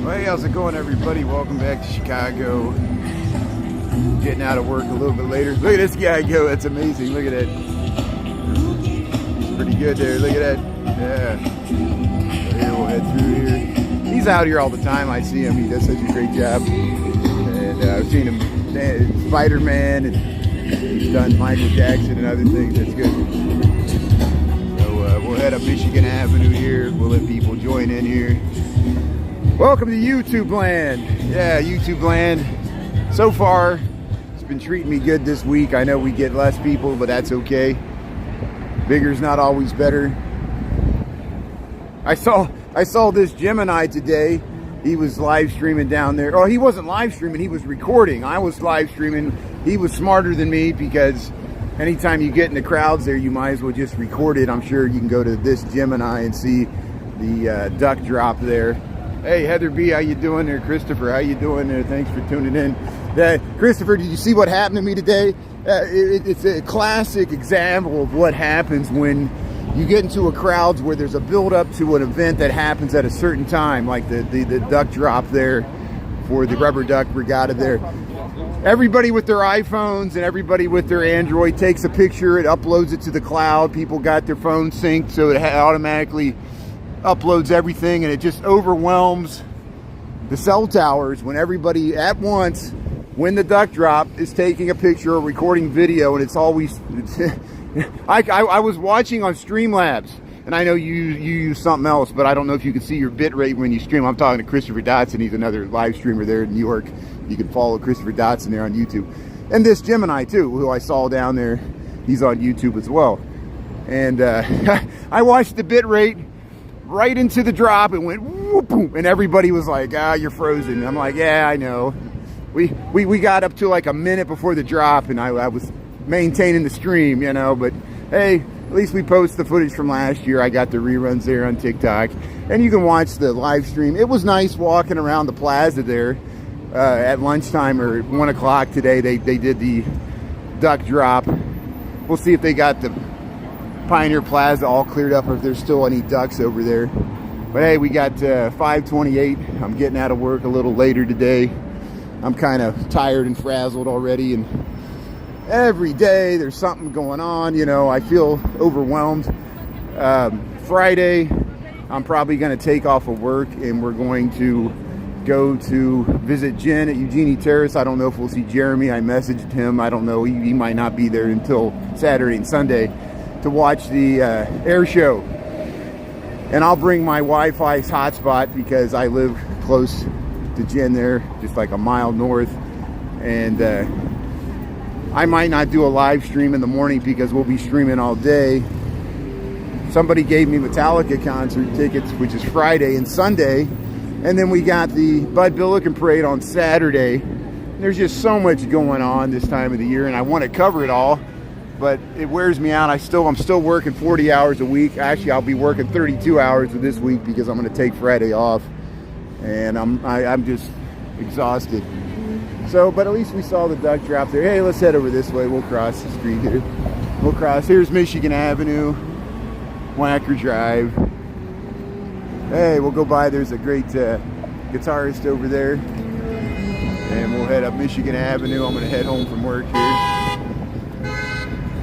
Hey, how's it going, everybody? Welcome back to Chicago. Getting out of work a little bit later. Look at this guy go. That's amazing. Look at that. He's pretty good there. Look at that. Yeah. So here, we'll head through here. He's out here all the time. I see him. He does such a great job. And I've seen him Spider-Man, and he's done Michael Jackson and other things. That's good. So we'll head up Michigan Avenue here. We'll let people join in here. Welcome to YouTube land. Yeah, YouTube land. So far, it's been treating me good this week. I know we get less people, but that's okay. Bigger's not always better. I saw this Gemini today. He was live streaming down there. Oh, he wasn't live streaming, he was recording. I was live streaming. He was smarter than me because anytime you get in the crowds there, you might as well just record it. I'm sure you can go to this Gemini and see the duck drop there. Hey, Heather B, how you doing there? Christopher, how you doing there? Thanks for tuning in. Christopher, did you see what happened to me today? It's a classic example of what happens when you get into a crowd where there's a build-up to an event that happens at a certain time, like the duck drop there for the Rubber Duck Regatta there. Everybody with their iPhones and everybody with their Android takes a picture, it uploads it to the cloud. People got their phones synced, so it automatically uploads everything, and it just overwhelms the cell towers when everybody at once, when the duck drop, is taking a picture or recording video. And it's always I was watching on Streamlabs, and I know you use something else, but I don't know if you can see your bit rate when you stream. I'm talking to Christopher Dotson. He's another live streamer there in New York. You can follow Christopher Dotson there on YouTube, and this Gemini too, who I saw down there, he's on YouTube as well. And I watched the bit rate right into the drop. It went whoop, boom, and everybody was like, you're frozen. I'm like, yeah, I know. We got up to like a minute before the drop, and I was maintaining the stream, you know. But hey, at least we post the footage from last year. I got the reruns there on TikTok, and you can watch the live stream. It was nice walking around the plaza there at lunchtime or 1 o'clock today. They did the duck drop. We'll see if they got the Pioneer Plaza all cleared up, or if there's still any ducks over there. But hey, we got 5:28. I'm getting out of work a little later today. I'm kind of tired and frazzled already, and every day there's something going on, you know. I feel overwhelmed. Friday, I'm probably going to take off of work, and we're going to go to visit Jen at Eugenie Terrace. I don't know if we'll see Jeremy. I messaged him. I don't know. He might not be there until Saturday and Sunday to watch the air show. And I'll bring my Wi-Fi hotspot because I live close to Jen there, just like a mile north. And I might not do a live stream in the morning because we'll be streaming all day. Somebody gave me Metallica concert tickets, which is Friday and Sunday. And then we got the Bud Billiken Parade on Saturday. There's just so much going on this time of the year, and I want to cover it all, but it wears me out. I'm still working 40 hours a week. Actually, I'll be working 32 hours this week because I'm going to take Friday off, and I'm just exhausted. So, but at least we saw the duck drop there. Hey, let's head over this way. We'll cross the street here. We'll cross. Here's Michigan Avenue, Wacker Drive. Hey, we'll go by. There's a great guitarist over there, and we'll head up Michigan Avenue. I'm going to head home from work here.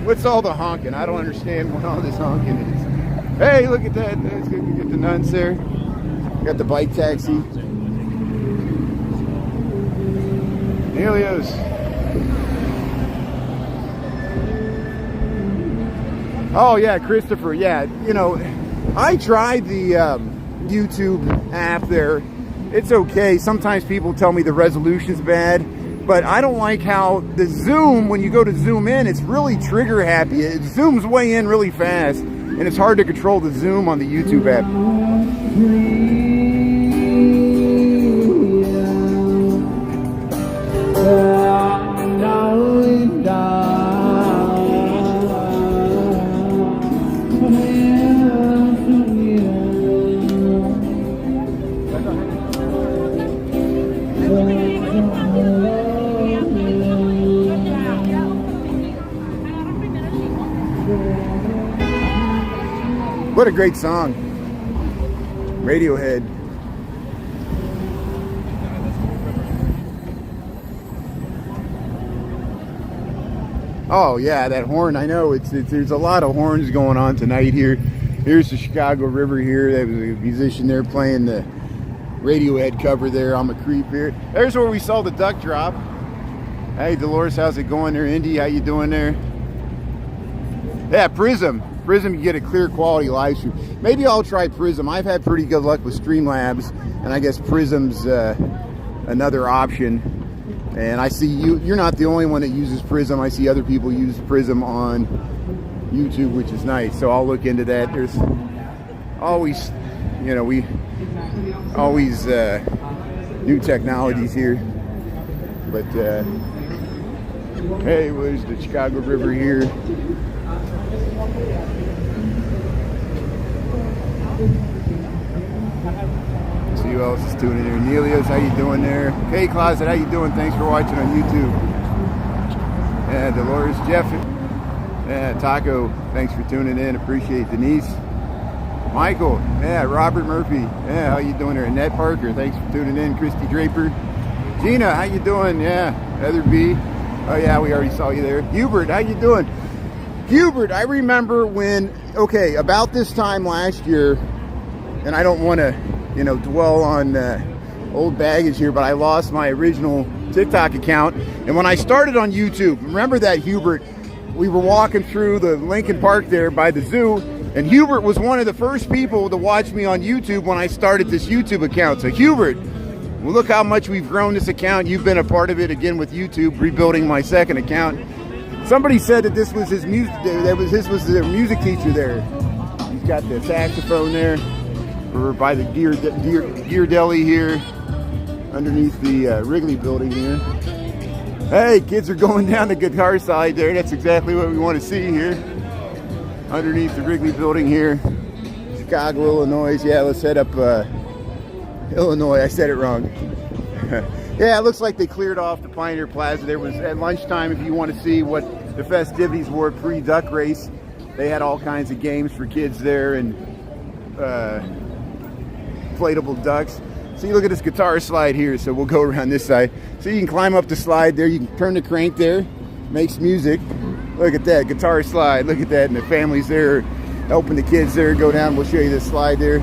What's all the honking? I don't understand what all this honking is. Hey, look at that. That's good. We get the nuns there. Got the bike taxi. Helios. Oh, yeah, Christopher. Yeah, you know, I tried the YouTube app there. It's okay. Sometimes people tell me the resolution's bad, but I don't like how the zoom, when you go to zoom in, it's really trigger happy. It zooms way in really fast, and it's hard to control the zoom on the YouTube app. What a great song. Radiohead. Oh yeah, that horn. I know there's a lot of horns going on tonight here. Here's the Chicago River here. There was a musician there playing the Radiohead cover there on the creep here. There's where we saw the duck drop. Hey Dolores, how's it going there? Indy, how you doing there? Yeah, Prism, you get a clear quality live stream. Maybe I'll try Prism. I've had pretty good luck with Streamlabs, and I guess Prism's another option. And I see you're not the only one that uses Prism. I see other people use Prism on YouTube, which is nice. So I'll look into that. There's always, you know, we always new technologies here. But hey, where's the Chicago River here? See who else is tuning in. Nelios, how you doing there? Hey Closet, how you doing? Thanks for watching on YouTube. Yeah, Dolores, Jeff, yeah, Taco, thanks for tuning in. Appreciate Denise. Michael, yeah, Robert Murphy, yeah, how you doing there? Annette Parker, thanks for tuning in. Christy Draper. Gina, how you doing? Yeah, Heather B. Oh yeah, we already saw you there. Hubert, how you doing? Hubert, I remember when, okay, about this time last year, and I don't want to, you know, dwell on old baggage here, but I lost my original TikTok account. And when I started on YouTube, remember that, Hubert, we were walking through the Lincoln Park there by the zoo, and Hubert was one of the first people to watch me on YouTube when I started this YouTube account. So Hubert, well, look how much we've grown this account. You've been a part of it again with YouTube, rebuilding my second account. Somebody said that this was his music. This was their music teacher there. He's got the saxophone there. We're by the Gear Deli here, underneath the Wrigley building here. Hey, kids are going down the guitar slide there. That's exactly what we want to see here, underneath the Wrigley building here, Chicago, Illinois. Yeah, let's head up Illinois. I said it wrong. Yeah, it looks like they cleared off the Pioneer Plaza. There was at lunchtime, if you want to see what the festivities were pre-duck race, they had all kinds of games for kids there and inflatable ducks. So you look at this guitar slide here, so we'll go around this side. So you can climb up the slide there, you can turn the crank there, makes music. Look at that, guitar slide, look at that, and the families there helping the kids there go down. We'll show you this slide there.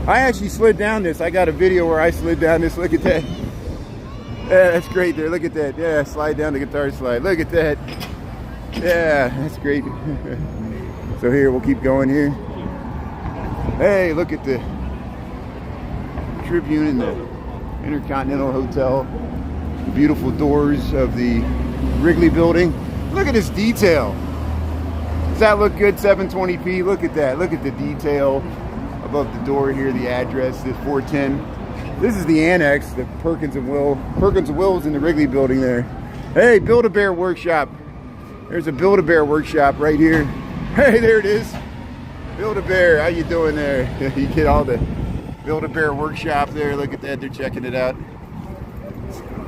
I actually slid down this. I got a video where I slid down this, look at that. Yeah, that's great there. Look at that. Yeah, slide down the guitar slide. Look at that. Yeah, that's great. So here, we'll keep going here. Hey, look at the Tribune in the Intercontinental Hotel. The beautiful doors of the Wrigley building. Look at this detail. Does that look good, 720p? Look at that. Look at the detail above the door here, the address, this 410. This is the annex, the Perkins and Will's in the Wrigley building there. Hey, Build-A-Bear Workshop. There's a Build-A-Bear Workshop right here. Hey, there it is. Build-A-Bear, how you doing there? You get all the Build-A-Bear Workshop there. Look at that, they're checking it out.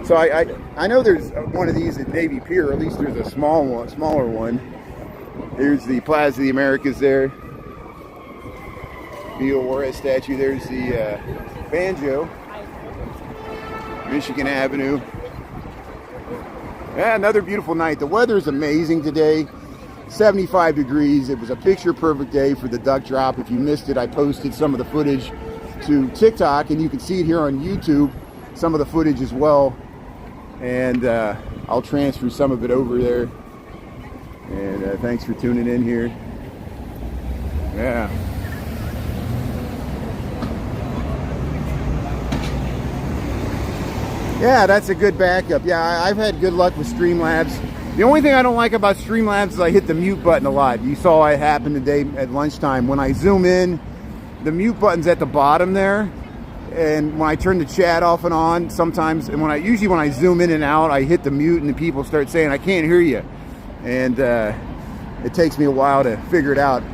So I know there's one of these at Navy Pier, or at least there's a smaller one. There's the Plaza of the Americas there. Neil Juarez statue. There's the banjo. Michigan Avenue. Yeah, another beautiful night. The weather is amazing today. 75 degrees. It was a picture perfect day for the duck drop. If you missed it, I posted some of the footage to TikTok, and you can see it here on YouTube, some of the footage as well. And I'll transfer some of it over there. And thanks for tuning in here. Yeah. Yeah, that's a good backup. Yeah, I've had good luck with Streamlabs. The only thing I don't like about Streamlabs is I hit the mute button a lot. You saw it happen today at lunchtime. When I zoom in, the mute button's at the bottom there. And when I turn the chat off and on, sometimes, and usually when I zoom in and out, I hit the mute and the people start saying, I can't hear you. And it takes me a while to figure it out.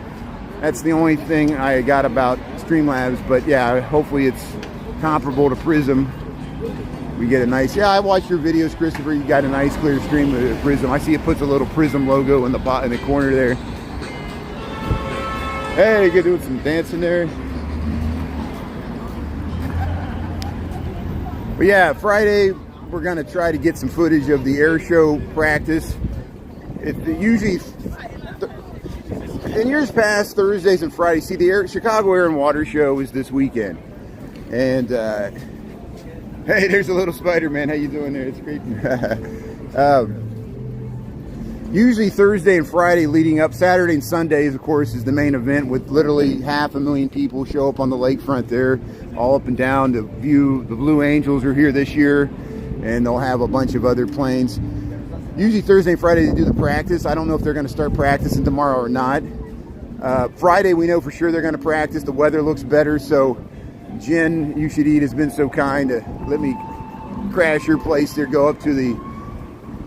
That's the only thing I got about Streamlabs. But yeah, hopefully it's comparable to Prism. We get a nice, yeah, I watched your videos, Christopher. You got a nice clear stream of Prism. I see it puts a little Prism logo in the corner there. Hey, you're doing some dancing there. But yeah, Friday, we're going to try to get some footage of the air show practice. It's usually in years past, Thursdays and Fridays. See, the Chicago Air and Water Show is this weekend, and hey, there's a little Spider-Man. How you doing there? It's great. Usually Thursday and Friday leading up. Saturday and Sundays, of course, is the main event with literally 500,000 people show up on the lakefront there, all up and down to view. The Blue Angels are here this year, and they'll have a bunch of other planes. Usually Thursday and Friday they do the practice. I don't know if they're going to start practicing tomorrow or not. Friday we know for sure they're going to practice. The weather looks better, so Jen, You Should Eat, has been so kind to let me crash your place there, go up to the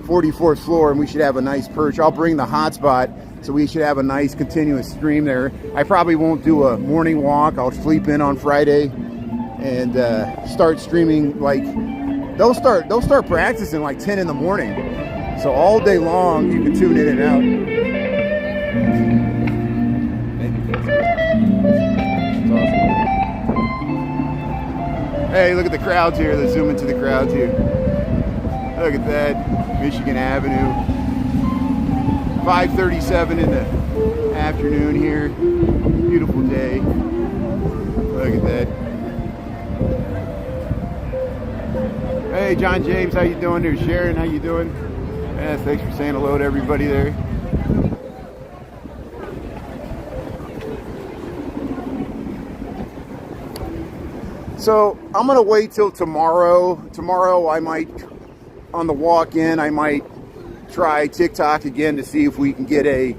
44th floor, and we should have a nice perch. I'll bring the hotspot, so we should have a nice continuous stream there. I probably won't do a morning walk. I'll sleep in on Friday and start streaming. Like they'll start practicing like 10 in the morning, so all day long you can tune in and out. Hey, look at the crowds here. Let's zoom into the crowds here. Look at that. Michigan Avenue. 5:37 in the afternoon here. Beautiful day. Look at that. Hey, John James, how you doing there? Sharon, how you doing? Yeah, thanks for saying hello to everybody there. So I'm gonna wait till tomorrow. Tomorrow I might, on the walk-in, I might try TikTok again to see if we can get a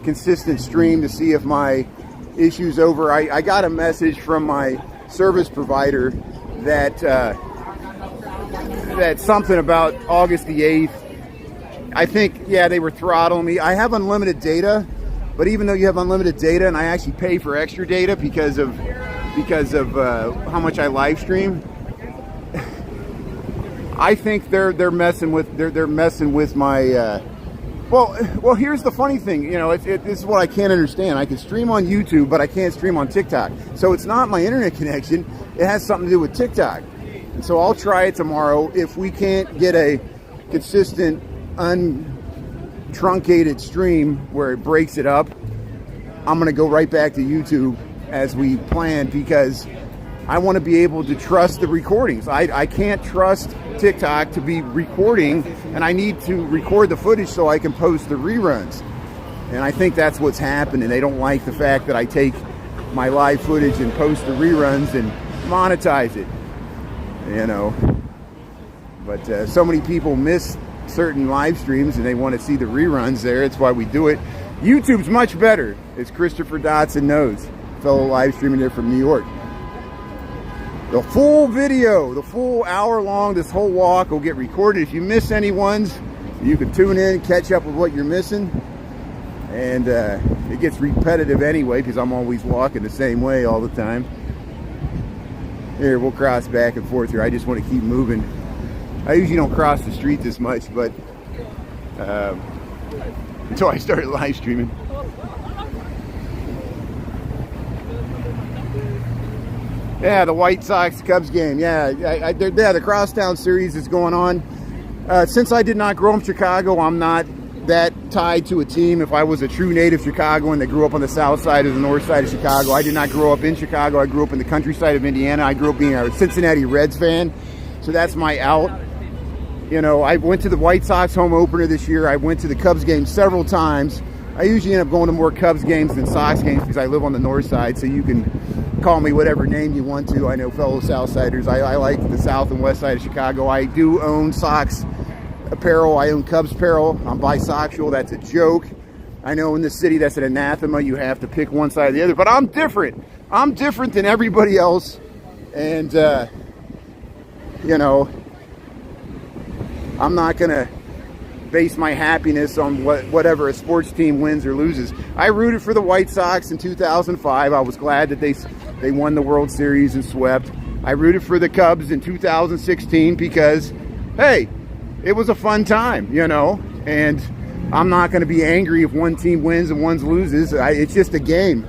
consistent stream, to see if my issue's over. I got a message from my service provider that that something about August the 8th. I think, yeah, they were throttling me. I have unlimited data, but even though you have unlimited data, and I actually pay for extra data because of how much I live stream, I think they're messing with my. Well, here's the funny thing. You know, this is what I can't understand. I can stream on YouTube, but I can't stream on TikTok. So it's not my internet connection. It has something to do with TikTok. And so I'll try it tomorrow. If we can't get a consistent, untruncated stream where it breaks it up, I'm going to go right back to YouTube as we planned, because I want to be able to trust the recordings. I can't trust TikTok to be recording, and I need to record the footage so I can post the reruns. And I think that's what's happening. They don't like the fact that I take my live footage and post the reruns and monetize it, you know. But so many people miss certain live streams and they want to see the reruns there. That's why we do it. YouTube's much better, as Christopher Dotson knows, fellow live streaming there from New York. The full video, the full hour long, this whole walk will get recorded. If you miss any ones, you can tune in, catch up with what you're missing. And it gets repetitive anyway, because I'm always walking the same way all the time. Here, we'll cross back and forth here. I just want to keep moving. I usually don't cross the street this much, but until I started live streaming. Yeah, the White Sox Cubs game. Yeah, the Crosstown series is going on. Since I did not grow up in Chicago, I'm not that tied to a team. If I was a true native Chicagoan that grew up on the south side or the north side of Chicago, I did not grow up in Chicago. I grew up in the countryside of Indiana. I grew up being a Cincinnati Reds fan, so that's my out. You know, I went to the White Sox home opener this year. I went to the Cubs game several times. I usually end up going to more Cubs games than Sox games because I live on the north side, so you can call me whatever name you want to. I know fellow Southsiders. I like the south and west side of Chicago. I do own Sox apparel. I own Cubs apparel. I'm bisexual. That's a joke. I know in this city that's an anathema. You have to pick one side or the other. But I'm different. I'm different than everybody else. And, you know, I'm not going to base my happiness on whatever a sports team wins or loses. I rooted for the White Sox in 2005. I was glad that they won the World Series and swept. I rooted for the Cubs in 2016 because, hey, it was a fun time, you know, and I'm not going to be angry if one team wins and one loses. It's just a game.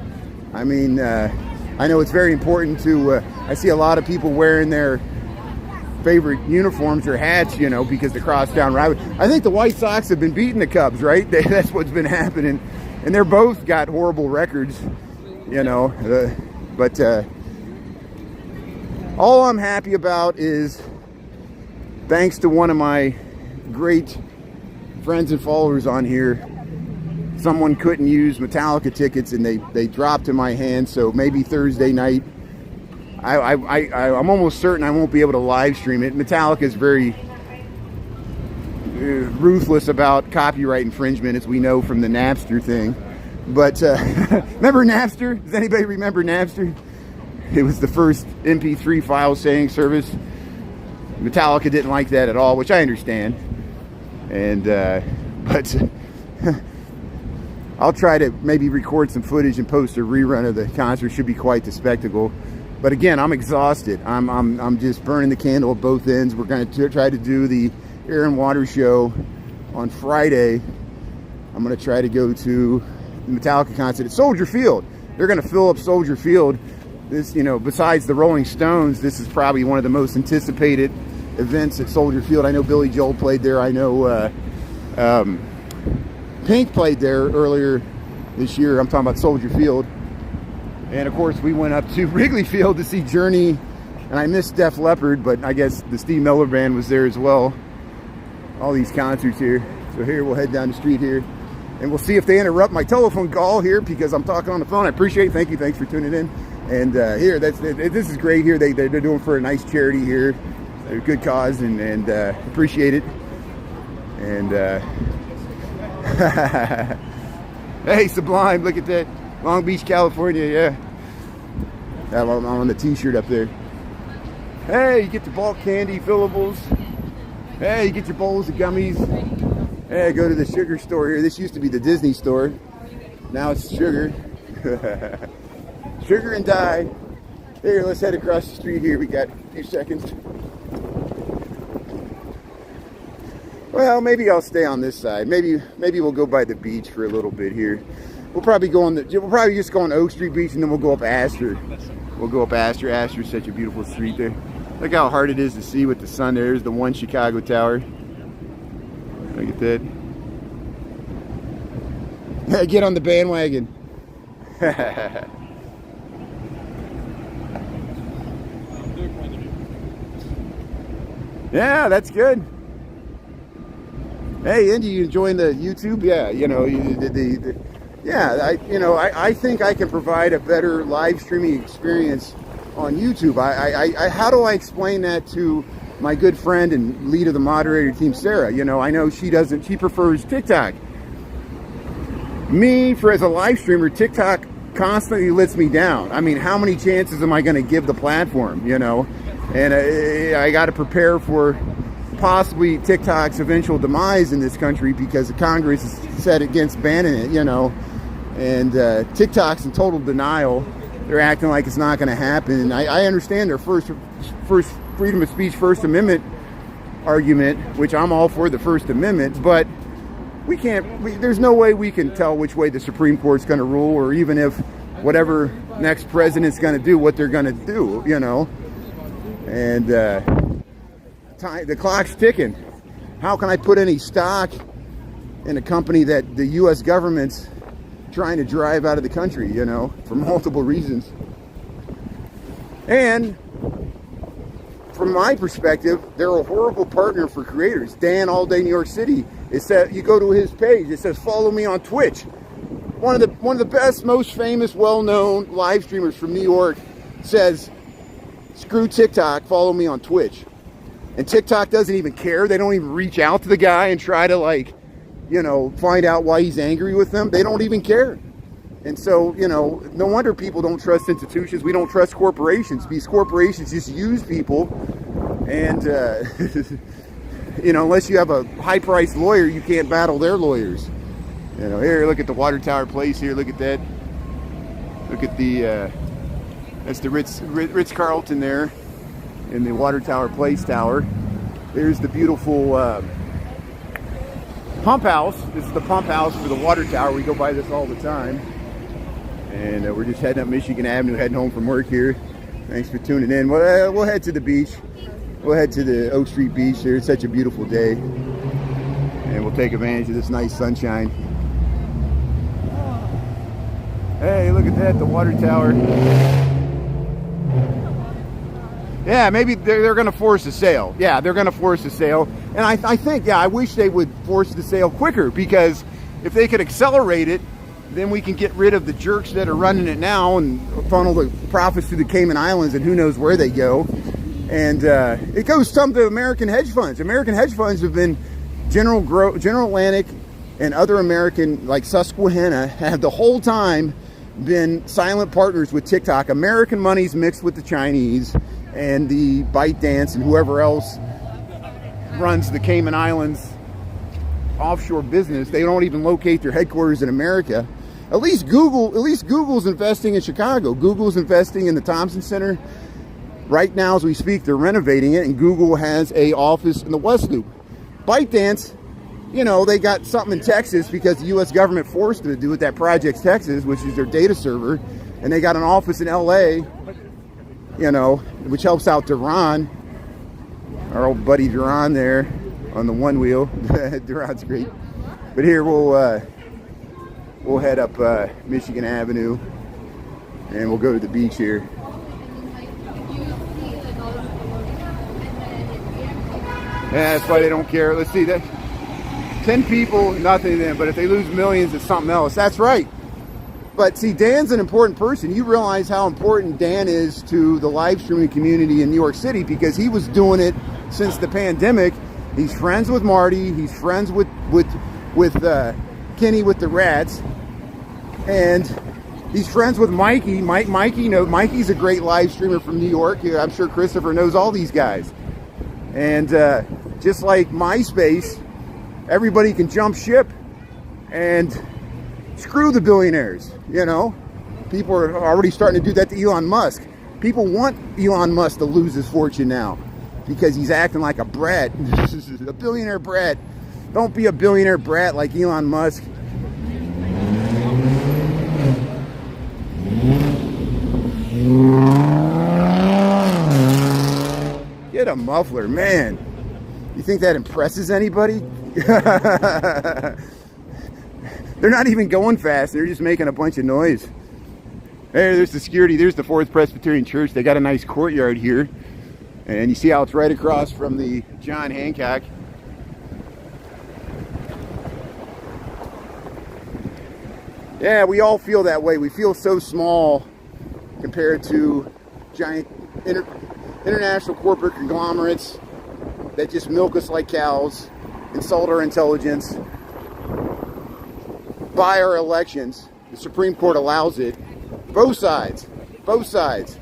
I mean, I know it's very important to, I see a lot of people wearing their favorite uniforms or hats, you know, because the crosstown rivalry. I think the White Sox have been beating the Cubs, right? That's what's been happening. And they're both got horrible records, you know. But all I'm happy about is, thanks to one of my great friends and followers on here, someone couldn't use Metallica tickets and they dropped in my hand. So maybe Thursday night, I'm almost certain I won't be able to live stream it. Metallica is very ruthless about copyright infringement, as we know from the Napster thing. But remember Napster? Does anybody remember Napster? It was the first MP3 file sharing service. Metallica didn't like that at all, which I understand. And but I'll try to maybe record some footage and post a rerun of the concert. Should be quite the spectacle. But again, I'm exhausted. I'm just burning the candle at both ends. We're going to try to do the Air and Water show on Friday. I'm going to try to go to the Metallica concert at Soldier Field. They're going to fill up Soldier Field. This, you know, besides the Rolling Stones, this is probably one of the most anticipated events at Soldier Field. I know Billy Joel played there. I know Pink played there earlier this year. I'm talking about Soldier Field. And of course, we went up to Wrigley Field to see Journey, and I missed Def Leppard, but I guess the Steve Miller Band was there as well. All these concerts here. So here, we'll head down the street here, and we'll see if they interrupt my telephone call here, because I'm talking on the phone. I appreciate it. Thank you. Thanks for tuning in. And here, this is great here. They're doing for a nice charity here. A good cause, and appreciate it. And hey, Sublime, look at that. Long Beach, California, yeah. I'm on the t-shirt up there. Hey, you get your bulk candy fillables. Hey, you get your bowls of gummies. Hey, go to the sugar store here. This used to be the Disney store. Now it's sugar. Sugar and dye. Here, let's head across the street here. We got a few seconds. Well, maybe I'll stay on this side. Maybe we'll go by the beach for a little bit here. We'll probably just go on Oak Street Beach, and then we'll go up Astor. We'll go up Astor. Astor's such a beautiful street there. Look how hard it is to see with the sun. There's the one Chicago Tower. Look at that. Get on the bandwagon. Yeah, that's good. Hey, Indy, you enjoying the YouTube? Yeah, you know, I think I can provide a better live streaming experience on YouTube. How do I explain that to my good friend and lead of the moderator team, Sarah? You know, I know she prefers TikTok. Me, as a live streamer, TikTok constantly lets me down. I mean, how many chances am I going to give the platform, you know? And I got to prepare for possibly TikTok's eventual demise in this country, because the Congress is set against banning it, you know. And TikTok's in total denial. They're acting like it's not going to happen. And I understand their first freedom of speech, First Amendment argument, which I'm all for the First Amendment, but there's no way we can tell which way the Supreme Court's going to rule, or even if whatever next president's going to do, what they're going to do, you know. And the clock's ticking. How can I put any stock in a company that the U.S. government's trying to drive out of the country, you know, for multiple reasons? And from my perspective, they're a horrible partner for creators. Dan, All Day New York City, it said, you go to his page, it says, follow me on Twitch. One of the best, most famous, well-known live streamers from New York says, screw TikTok, follow me on Twitch. And TikTok doesn't even care. They don't even reach out to the guy and try to, like, you know, find out why he's angry with them. They don't even care. And so, you know, no wonder people don't trust institutions. We don't trust corporations, because corporations just use people. And, you know, unless you have a high-priced lawyer, you can't battle their lawyers. You know, here, look at the Water Tower Place here. Look at that. Look at the, that's the Ritz-Carlton there in the Water Tower Place Tower. There's the beautiful pump house. This is the pump house for the water tower. We go by this all the time. And we're just heading up Michigan Avenue, heading home from work here. Thanks for tuning in. We'll head to the beach. we'll head to the Oak Street Beach there. It's such a beautiful day. And we'll take advantage of this nice sunshine. Hey, look at that, the water tower. Yeah, maybe they're going to force a sale. Yeah, they're going to force a sale. And I think, yeah, I wish they would force the sale quicker, because if they could accelerate it, then we can get rid of the jerks that are running it now and funnel the profits to the Cayman Islands, and who knows where they go. And it goes some to American hedge funds. American hedge funds have been General Atlantic and other American, like Susquehanna, have the whole time been silent partners with TikTok. American money's mixed with the Chinese and the ByteDance and whoever else runs the Cayman Islands offshore business. They don't even locate their headquarters in America. At least Google's investing in Chicago. Google's investing in the Thompson Center. Right now, as we speak, they're renovating it, and Google has a office in the West Loop. ByteDance, you know, they got something in Texas because the U.S. government forced them to do it, that Project Texas, which is their data server. And they got an office in L.A., you know, which helps out Duran, our old buddy Duran there on the one wheel. Duran's great. But here we'll head up Michigan Avenue, and we'll go to the beach here. Yeah, that's why they don't care. Let's see, that 10 people, nothing to them, but if they lose millions, it's something else. That's right. But see, Dan's an important person. You realize how important Dan is to the live streaming community in New York City, because he was doing it since the pandemic. He's friends with Marty. He's friends with Kenny with the Rats, and he's friends with Mikey. Mikey, you know, Mikey's a great live streamer from New York. I'm sure Christopher knows all these guys. And just like MySpace, everybody can jump ship and screw the billionaires, you know. People are already starting to do that to Elon Musk. People want Elon Musk to lose his fortune now because he's acting like a brat, a billionaire brat. Don't be a billionaire brat like Elon Musk. Get a muffler, man. You think that impresses anybody? They're not even going fast. They're just making a bunch of noise. Hey, there's the security. There's the Fourth Presbyterian Church. They got a nice courtyard here. And you see how it's right across from the John Hancock. Yeah, we all feel that way. We feel so small compared to giant international corporate conglomerates that just milk us like cows, insult our intelligence, buy our elections. The Supreme Court allows it. Both sides. Both sides.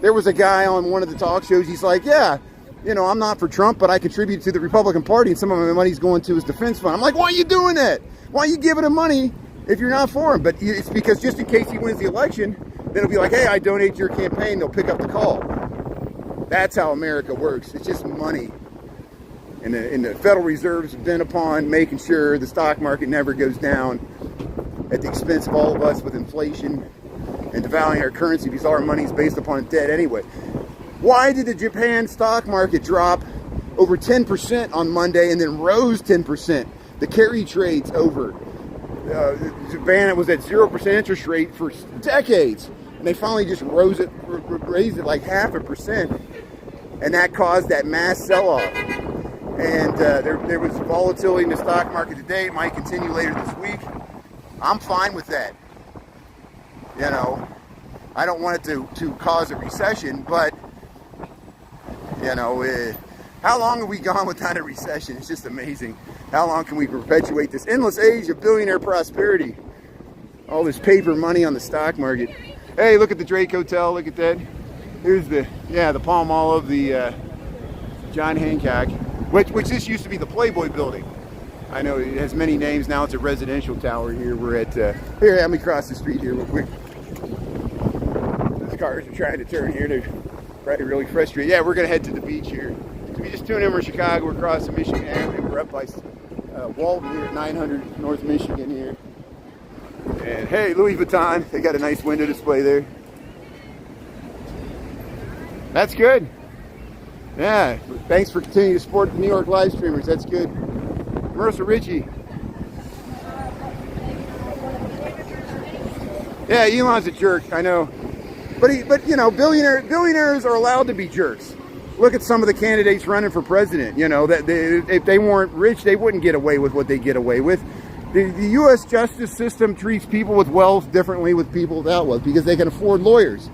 There was a guy on one of the talk shows, he's like, yeah, you know, I'm not for Trump, but I contribute to the Republican Party, and some of my money's going to his defense fund. I'm like, why are you doing that? Why are you giving him money if you're not for him? But it's because just in case he wins the election, then it'll be like, hey, I donate to your campaign, they'll pick up the call. That's how America works. It's just money. And the Federal Reserve's bent upon making sure the stock market never goes down at the expense of all of us with inflation and devaluing our currency, because all our money is based upon debt anyway. Why did the Japan stock market drop over 10% on Monday and then rose 10%? The carry trade's over. Japan was at 0% interest rate for decades, and they finally just raised it like 0.5%, and that caused that mass sell-off. And there was volatility in the stock market today. It might continue later this week. I'm fine with that. You know, I don't want it to cause a recession, but, you know, how long have we gone without a recession? It's just amazing. How long can we perpetuate this endless age of billionaire prosperity? All this paper money on the stock market. Hey, look at the Drake Hotel. Look at that. Here's the Palm Olive, the John Hancock, which this used to be the Playboy building. I know it has many names now. It's a residential tower here. We're at, here, let me cross the street here real quick. The cars are trying to turn here. They're probably really frustrated. Yeah, we're going to head to the beach here. So we just tuned in, we're in Chicago. We're crossing Michigan Avenue. We're up by Walton here at 900 North Michigan here. And hey, Louis Vuitton. They got a nice window display there. That's good. Yeah, thanks for continuing to support the New York live streamers. That's good. Marissa Ritchie. Yeah, Elon's a jerk, I know. But you know, billionaires are allowed to be jerks. Look at some of the candidates running for president. You know, that if they weren't rich, they wouldn't get away with what they get away with. The U.S. justice system treats people with wealth differently with people without wealth because they can afford lawyers.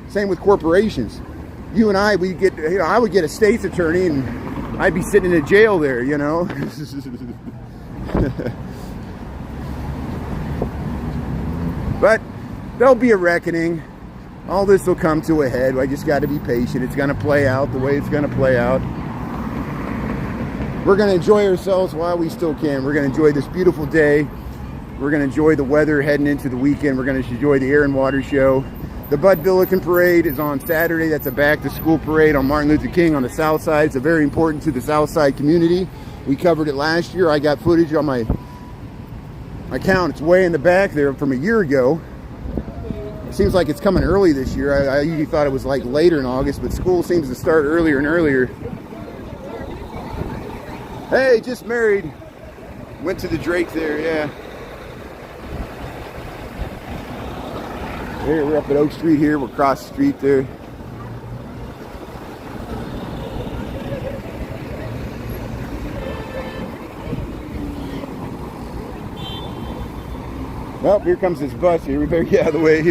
Same with corporations. You and I, we get, you know, I would get a state's attorney and I'd be sitting in a jail there, you know. But there'll be a reckoning. All this will come to a head. I just got to be patient. It's going to play out the way it's going to play out. We're going to enjoy ourselves while we still can. We're going to enjoy this beautiful day. We're going to enjoy the weather heading into the weekend. We're going to enjoy the Air and Water Show. The Bud Billiken Parade is on Saturday. That's a back-to-school parade on Martin Luther King on the South Side. It's very important to the South Side community. We covered it last year. I got footage on my account. It's way in the back there from a year ago. It seems like it's coming early this year. I usually thought it was like later in August, but school seems to start earlier and earlier. Hey, just married. Went to the Drake there, yeah. Here, we're up at Oak Street here. We're across the street there. Well, here comes this bus here. We better get out of the way.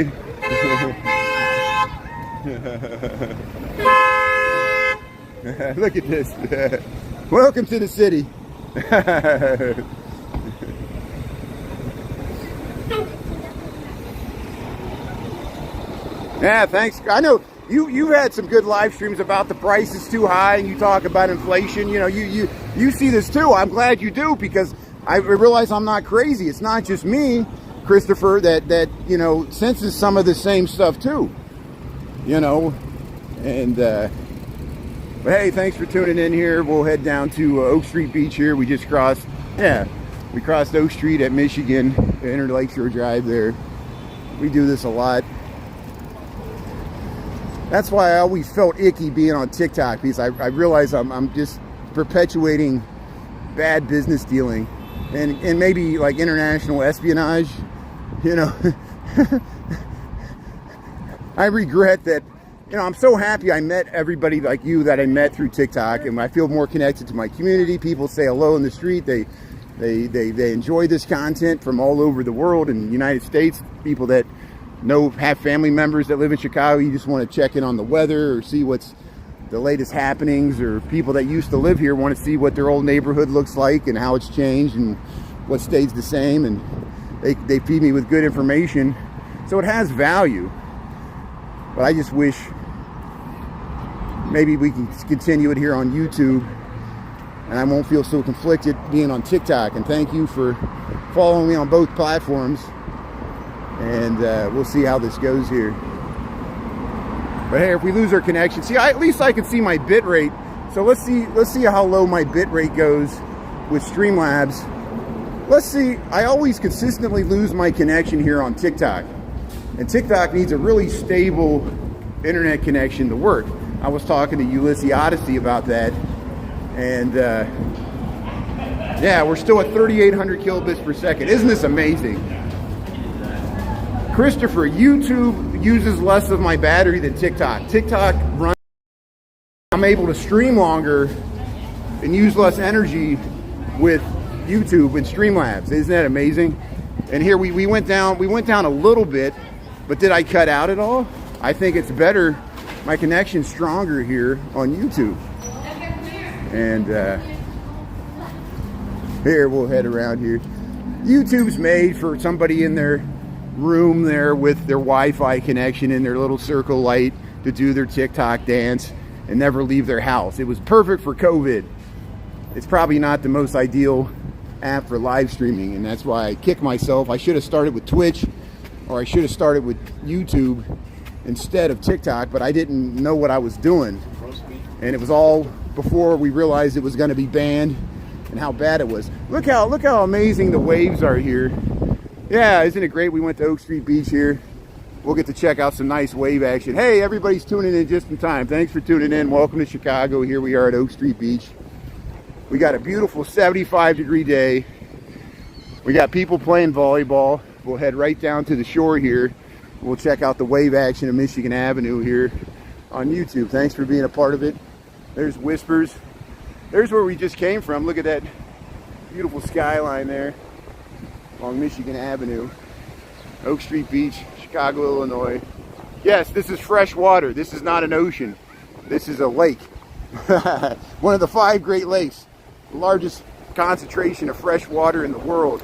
Look at this. Welcome to the city. Yeah, thanks. I know you've had some good live streams about the price is too high, and you talk about inflation. You know, you see this too. I'm glad you do, because I realize I'm not crazy. It's not just me, Christopher, that you know, senses some of the same stuff too. You know, and but hey, thanks for tuning in here. We'll head down to Oak Street Beach here. We just crossed, we crossed Oak Street at Michigan, entered Lakeshore Drive there. We do this a lot. That's why I always felt icky being on TikTok, because I realize I'm just perpetuating bad business dealing and maybe like international espionage, you know. I regret that, you know, I'm so happy I met everybody like you that I met through TikTok, and I feel more connected to my community. People say hello in the street. They enjoy this content from all over the world and the United States. People that have family members that live in Chicago. You just want to check in on the weather or see what's the latest happenings, or people that used to live here want to see what their old neighborhood looks like and how it's changed and what stays the same, and they feed me with good information, so it has value. But I just wish maybe we can continue it here on YouTube, and I won't feel so conflicted being on TikTok. And thank you for following me on both platforms. And we'll see how this goes here. But hey, if we lose our connection, see, at least I can see my bit rate. So let's see how low my bit rate goes with Streamlabs. Let's see. I always consistently lose my connection here on TikTok, and TikTok needs a really stable internet connection to work. I was talking to Ulysses Odyssey about that, and yeah, we're still at 3,800 kilobits per second. Isn't this amazing? Christopher, YouTube uses less of my battery than TikTok. TikTok runs, I'm able to stream longer and use less energy with YouTube and Streamlabs. Isn't that amazing? And here we went down a little bit, but did I cut out at all? I think it's better. My connection's stronger here on YouTube. And here, we'll head around here. YouTube's made for somebody in their room there with their Wi-Fi connection and their little circle light to do their TikTok dance and never leave their house. It was perfect for COVID. It's probably not the most ideal app for live streaming, and that's why I kick myself. I should have started with Twitch, or I should have started with YouTube instead of TikTok, but I didn't know what I was doing. And it was all before we realized it was going to be banned and how bad it was. Look how amazing the waves are here. Yeah, isn't it great? We went to Oak Street Beach here. we'll get to check out some nice wave action. Hey, everybody's tuning in just in time. Thanks for tuning in. Welcome to Chicago. Here we are at Oak Street Beach. We got a beautiful 75-degree day. We got people playing volleyball. We'll head right down to the shore here. We'll check out the wave action of Michigan Avenue here on YouTube. Thanks for being a part of it. There's Whispers. There's where we just came from. Look at that beautiful skyline there along Michigan Avenue. Oak Street Beach, Chicago, Illinois. Yes, this is fresh water. This is not an ocean. This is a lake. One of the 5 Great Lakes. The largest concentration of fresh water in the world.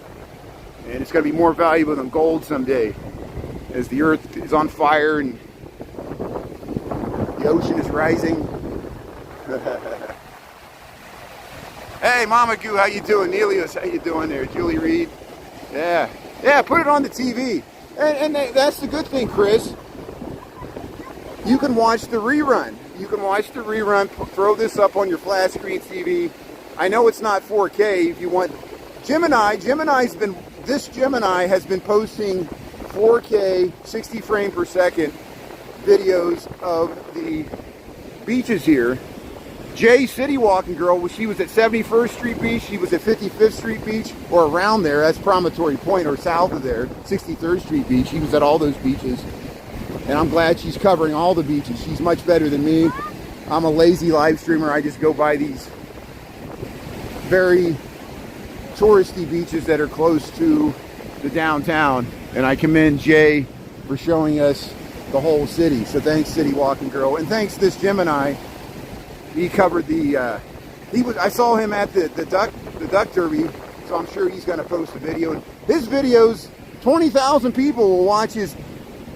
And it's going to be more valuable than gold someday, as the earth is on fire and the ocean is rising. Hey, Mama Goo, how you doing? Nelius, how you doing there? Julie Reed. Yeah, put it on the TV. And that's the good thing, Chris. You can watch the rerun. You can watch the rerun, throw this up on your flat screen TV. I know it's not 4K if you want. Gemini has been posting 4K, 60 frame per second videos of the beaches here. Jay, City Walking Girl, she was at 71st Street Beach, she was at 55th Street Beach, or around there, that's Promontory Point, or south of there, 63rd Street Beach. She was at all those beaches. And I'm glad she's covering all the beaches. She's much better than me. I'm a lazy live streamer. I just go by these very touristy beaches that are close to the downtown. And I commend Jay for showing us the whole city. So thanks, City Walking Girl. And thanks this Gemini. He covered the, I saw him at the duck derby, so I'm sure he's going to post a video. And his videos, 20,000 people will watch his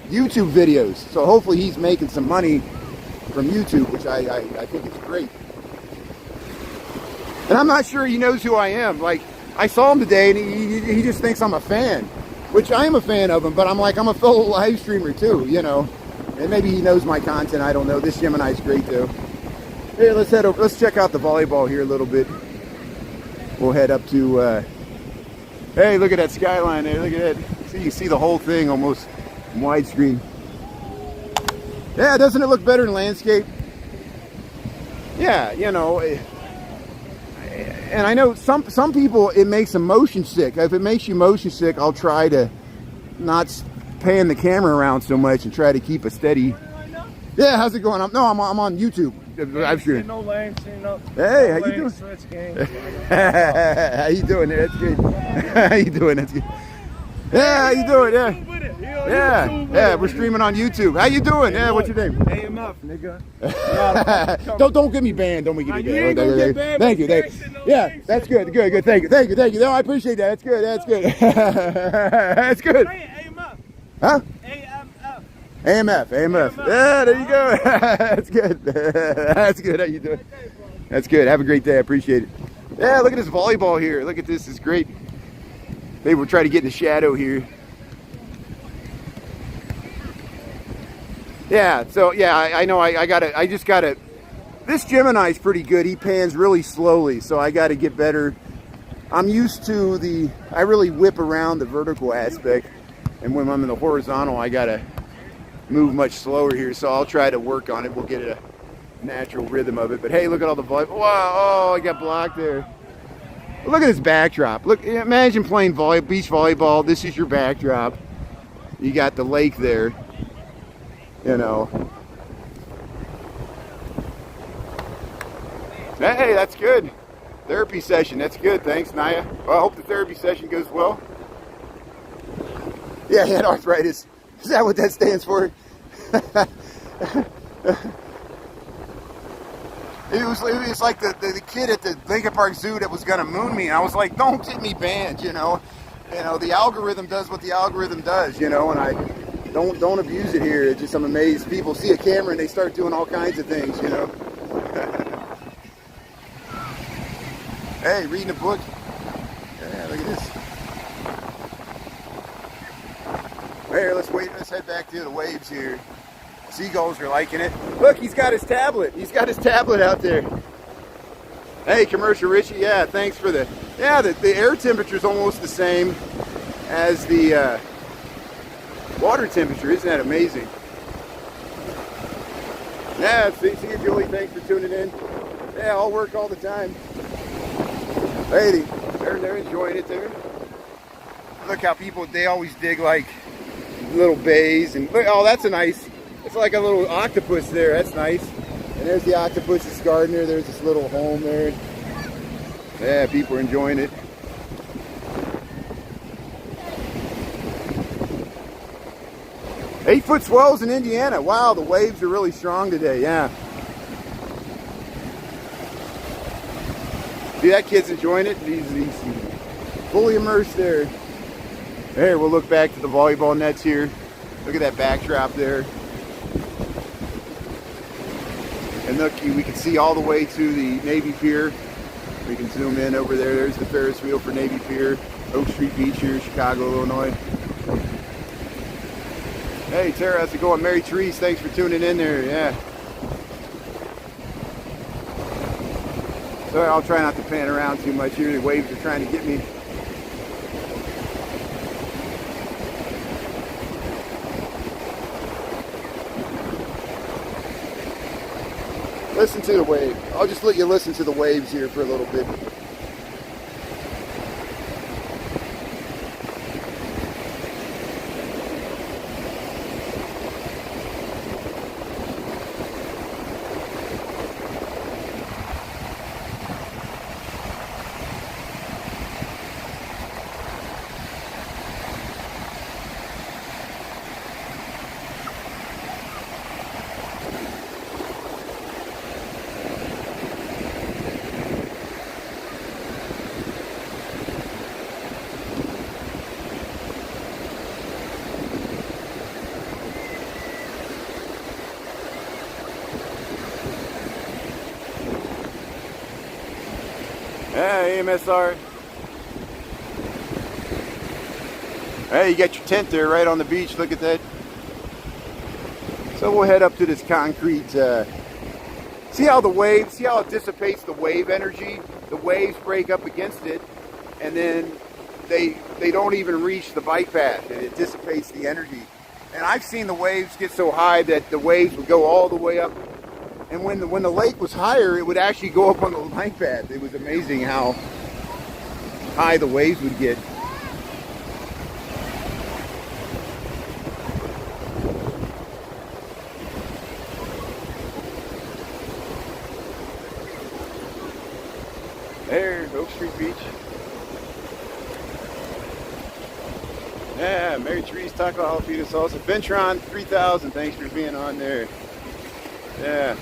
YouTube videos. So hopefully he's making some money from YouTube, which I think is great. And I'm not sure he knows who I am. Like, I saw him today and he just thinks I'm a fan, which I am a fan of him, but I'm like, I'm a fellow live streamer too, you know. And maybe he knows my content, I don't know. This Gemini's great though. Here, let's head over. Let's check out the volleyball here a little bit. We'll head up to, hey, look at that skyline there. Look at that. See, you see the whole thing almost in widescreen. Yeah, doesn't it look better in landscape? Yeah, you know. And I know some people, it makes them motion sick. If it makes you motion sick, I'll try to not pan the camera around so much and try to keep a steady. Yeah, how's it going? I'm on YouTube. I'm sure. No lane, hey, how you doing? How you doing there? That's good. How you doing? That's good. Yeah, how you doing? Yeah, we're streaming on YouTube. How you doing? Yeah, what's your name? AMF, nigga. Don't get me banned. Don't get me banned. Thank you. Yeah, that's good. Good. Thank you. No, I appreciate that. That's good. That's good. AMF. Huh? AMF. AMF. Yeah, there you go. That's good. That's good. How you doing? That's good. Have a great day. I appreciate it. Yeah, look at this volleyball here. Look at this. It's great. Maybe we'll try to get in the shadow here. Yeah, so yeah, I know I just gotta, this Gemini's pretty good. He pans really slowly, so I gotta get better. I'm used to I really whip around the vertical aspect, and when I'm in the horizontal, I gotta move much slower here, so I'll try to work on it. We'll get a natural rhythm of it. But hey, look at all the volleyball. Wow, oh, I got blocked there. Look at this backdrop. Look, imagine playing beach volleyball. This is your backdrop. You got the lake there, you know. Hey, that's good. Therapy session. That's good. Thanks, Naya. Well, I hope the therapy session goes well. Yeah, he had arthritis. Is that what that stands for? It was like the kid at the Lincoln Park Zoo that was gonna moon me, and I was like, don't get me banned, you know. The algorithm does what the algorithm does, you know, and I don't abuse it here. It's just, I'm amazed people see a camera and they start doing all kinds of things, you know. Hey, reading a book. Yeah, look at this. Here, let's head back to the waves here. Seagulls are liking it. Look, he's got his tablet. He's got his tablet out there. Hey, Commercial Richie. Yeah, thanks for the air temperature's almost the same as the water temperature. Isn't that amazing? Yeah, see you, Julie. Thanks for tuning in. Yeah, I'll work all the time. Hey, they're enjoying it there. Look how people, they always dig like little bays. And look, oh, that's a nice, it's like a little octopus there. That's nice. And there's the octopus's garden there. There's this little home there. Yeah, people are enjoying it. Eight-foot swells in Indiana. Wow, the waves are really strong today. Yeah. See, that kid's enjoying it. He's fully immersed there. There, we'll look back to the volleyball nets here. Look at that backdrop there. And look, we can see all the way to the Navy Pier. We can zoom in over there. There's the Ferris wheel for Navy Pier. Oak Street Beach here, Chicago, Illinois. Hey, Tara, how's it going? Mary Therese, thanks for tuning in there. Yeah. Sorry, I'll try not to pan around too much here. The waves are trying to get me. Listen to the wave. I'll just let you listen to the waves here for a little bit. Yeah, AMSR. Hey, you got your tent there right on the beach. Look at that. So we'll head up to this concrete. See how the waves, see how it dissipates the wave energy? The waves break up against it, and then they don't even reach the bike path, and it dissipates the energy. And I've seen the waves get so high that the waves would go all the way up. And when the lake was higher, it would actually go up on the bike path. It was amazing how high the waves would get. There, Oak Street Beach. Yeah, Mary Therese, Taco Jalapeno Salsa. Ventron 3000, thanks for being on there. Yeah.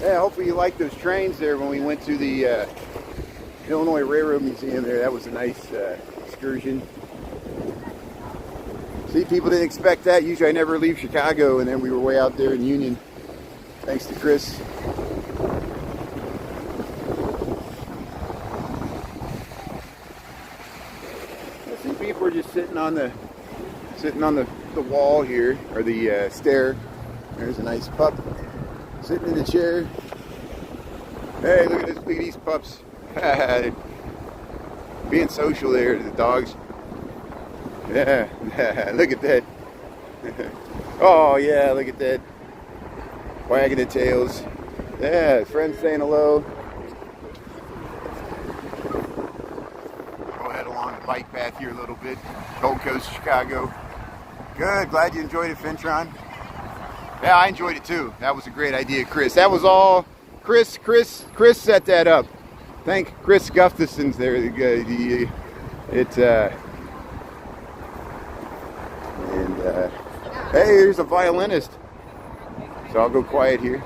Yeah, hopefully you liked those trains there when we went to the Illinois Railroad Museum there. That was a nice excursion. See, people didn't expect that. Usually I never leave Chicago, and then we were way out there in Union. Thanks to Chris. I see people are just sitting on the wall here, or the stair. There's a nice pup sitting in the chair. Hey, look at these pups. Being social there, the dogs. Yeah, look at that. Oh yeah, look at that. Wagging the tails. Yeah, friends saying hello. Go ahead along the bike path here a little bit. Gold Coast, Chicago. Good, glad you enjoyed it, Fintron. Yeah, I enjoyed it too. That was a great idea, Chris. That was all Chris set that up. Thank Chris Gustafson's there. Hey, here's a violinist. So I'll go quiet here.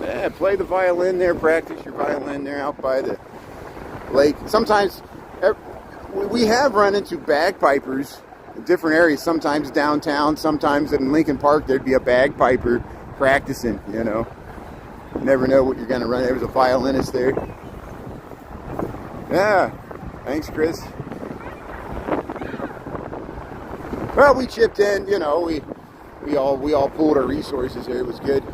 Yeah, play the violin there, practice your violin there out by the lake. Sometimes we have run into bagpipers in different areas, sometimes downtown, sometimes in Lincoln Park there'd be a bagpiper practicing, you know. You never know what you're going to run. There was a violinist there. Yeah. Thanks, Chris. Well, we chipped in, you know, we all pooled our resources here. It was good.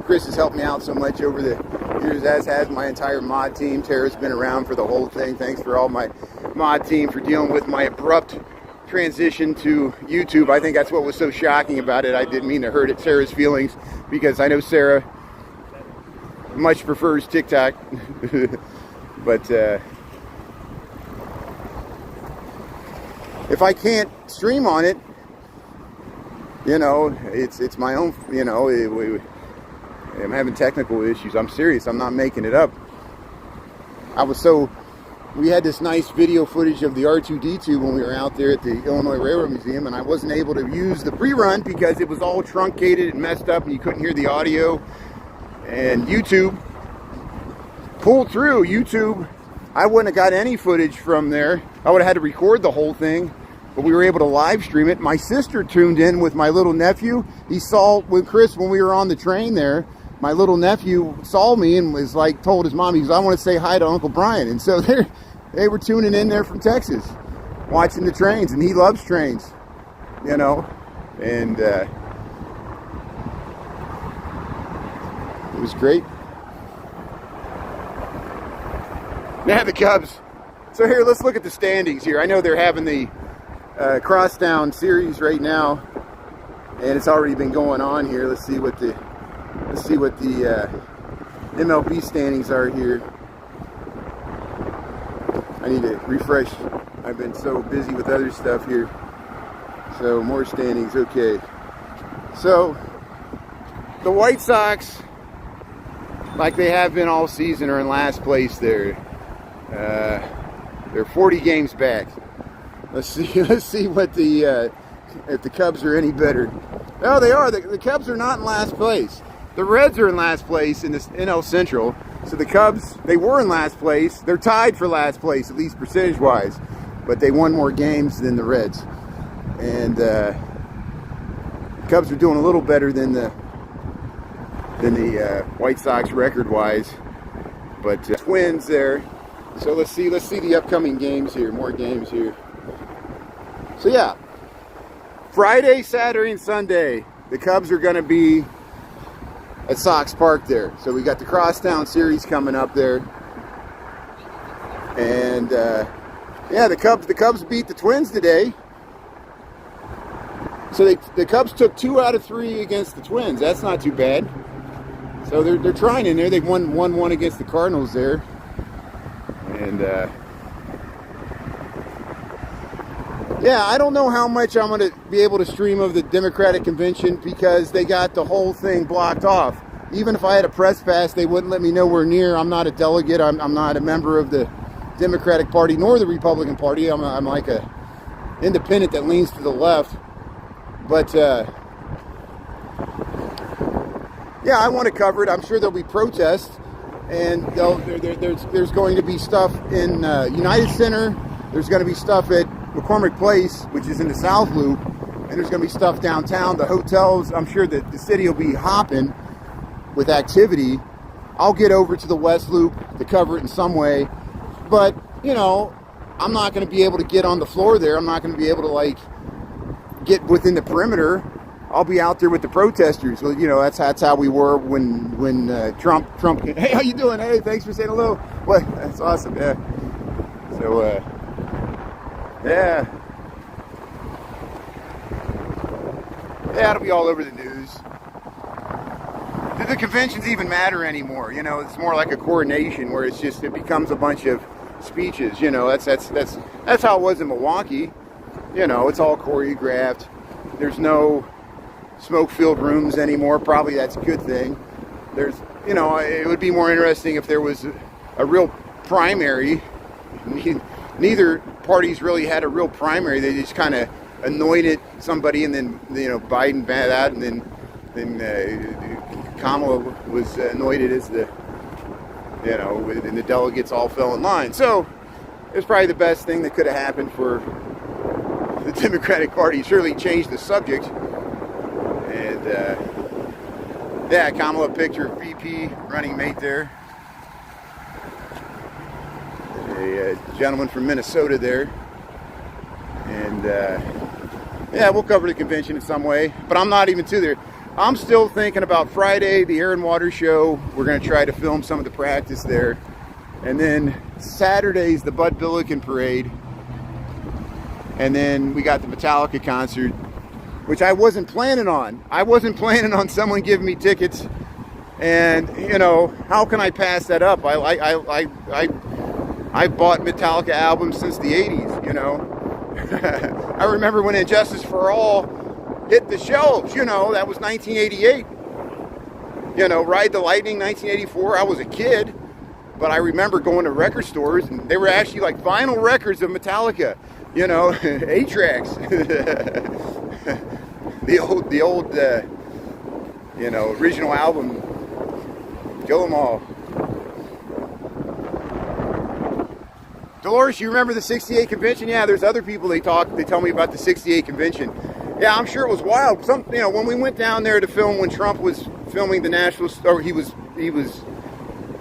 Chris has helped me out so much over the years, as has my entire mod team. Tara's been around for the whole thing. Thanks for all my mod team for dealing with my abrupt transition to YouTube. I think that's what was so shocking about it. I didn't mean to hurt Sarah's feelings, because I know Sarah much prefers TikTok. But if I can't stream on it, you know, it's my own, you know, I'm having technical issues. I'm serious. I'm not making it up. We had this nice video footage of the R2-D2 when we were out there at the Illinois Railroad Museum, and I wasn't able to use the pre-run because it was all truncated and messed up and you couldn't hear the audio. And YouTube pulled through. YouTube, I wouldn't have got any footage from there. I would have had to record the whole thing, but we were able to live stream it. My sister tuned in with my little nephew. He saw with Chris when we were on the train there. My little nephew saw me and was like, told his mom, he goes, I want to say hi to Uncle Brian. And so they were tuning in there from Texas, watching the trains, and he loves trains, you know, and it was great. Yeah, the Cubs. So here, let's look at the standings here. I know they're having the Crosstown series right now, and it's already been going on here. Let's see what the MLB standings are here. I need to refresh. I've been so busy with other stuff here. So more standings. Okay. So the White Sox, like they have been all season, are in last place there. They're 40 games back. Let's see what if the Cubs are any better. No, they are. The Cubs are not in last place. The Reds are in last place in this NL Central. So the Cubs, they were in last place. They're tied for last place, at least percentage-wise. But they won more games than the Reds. And the Cubs are doing a little better than the White Sox record-wise. But Twins there. So let's see the upcoming games here. More games here. So yeah, Friday, Saturday, and Sunday, the Cubs are going to be at Sox Park there. So we got the Crosstown series coming up there, and yeah, the Cubs beat the Twins today. So the Cubs took 2 out of 3 against the Twins. That's not too bad. So they're trying in there. They've won 1 against the Cardinals there, and yeah, I don't know how much I'm going to be able to stream of the Democratic convention because they got the whole thing blocked off. Even if I had a press pass, they wouldn't let me nowhere near. I'm not a delegate. I'm not a member of the Democratic Party nor the Republican Party. I'm like a independent that leans to the left. But yeah, I want to cover it. I'm sure there'll be protests, and there's going to be stuff in United Center. There's going to be stuff at McCormick Place, which is in the South Loop, and there's going to be stuff downtown. The hotels, I'm sure that the city will be hopping with activity. I'll get over to the West Loop to cover it in some way, but you know, I'm not going to be able to get on the floor there. I'm not going to be able to like get within the perimeter. I'll be out there with the protesters. Well, you know, that's how we were when Trump. Hey, how you doing? Hey, thanks for saying hello. What? That's awesome. Yeah. So yeah, it'll be all over the news. Do the conventions even matter anymore? You know, it's more like a coronation where it becomes a bunch of speeches. You know, that's how it was in Milwaukee. You know, it's all choreographed. There's no smoke-filled rooms anymore. Probably that's a good thing. There's, you know, it would be more interesting if there was a real primary. Neither parties really had a real primary. They just kind of anointed somebody, and then, you know, Biden bad out, and then Kamala was anointed as the, you know, and the delegates all fell in line. So it was probably the best thing that could have happened for the Democratic Party. Surely changed the subject. And yeah, Kamala picked her VP running mate there. a gentleman from Minnesota there. And yeah, we'll cover the convention in some way, but I'm not even to there. I'm still thinking about Friday, the Air and Water Show. We're going to try to film some of the practice there. And then Saturday's the Bud Billiken Parade. And then we got the Metallica concert, which I wasn't planning on. I wasn't planning on someone giving me tickets. And, you know, how can I pass that up? I bought Metallica albums since the 80s, you know. I remember when Injustice for All hit the shelves, you know, that was 1988. You know, Ride the Lightning, 1984. I was a kid, but I remember going to record stores, and they were actually like vinyl records of Metallica, you know, 8-tracks. the old, you know, original album, Kill 'Em All. Dolores, you remember the 68 convention? Yeah, there's other people they tell me about the 68 convention. Yeah, I'm sure it was wild. You know, when we went down there to film when Trump was filming the National, or he was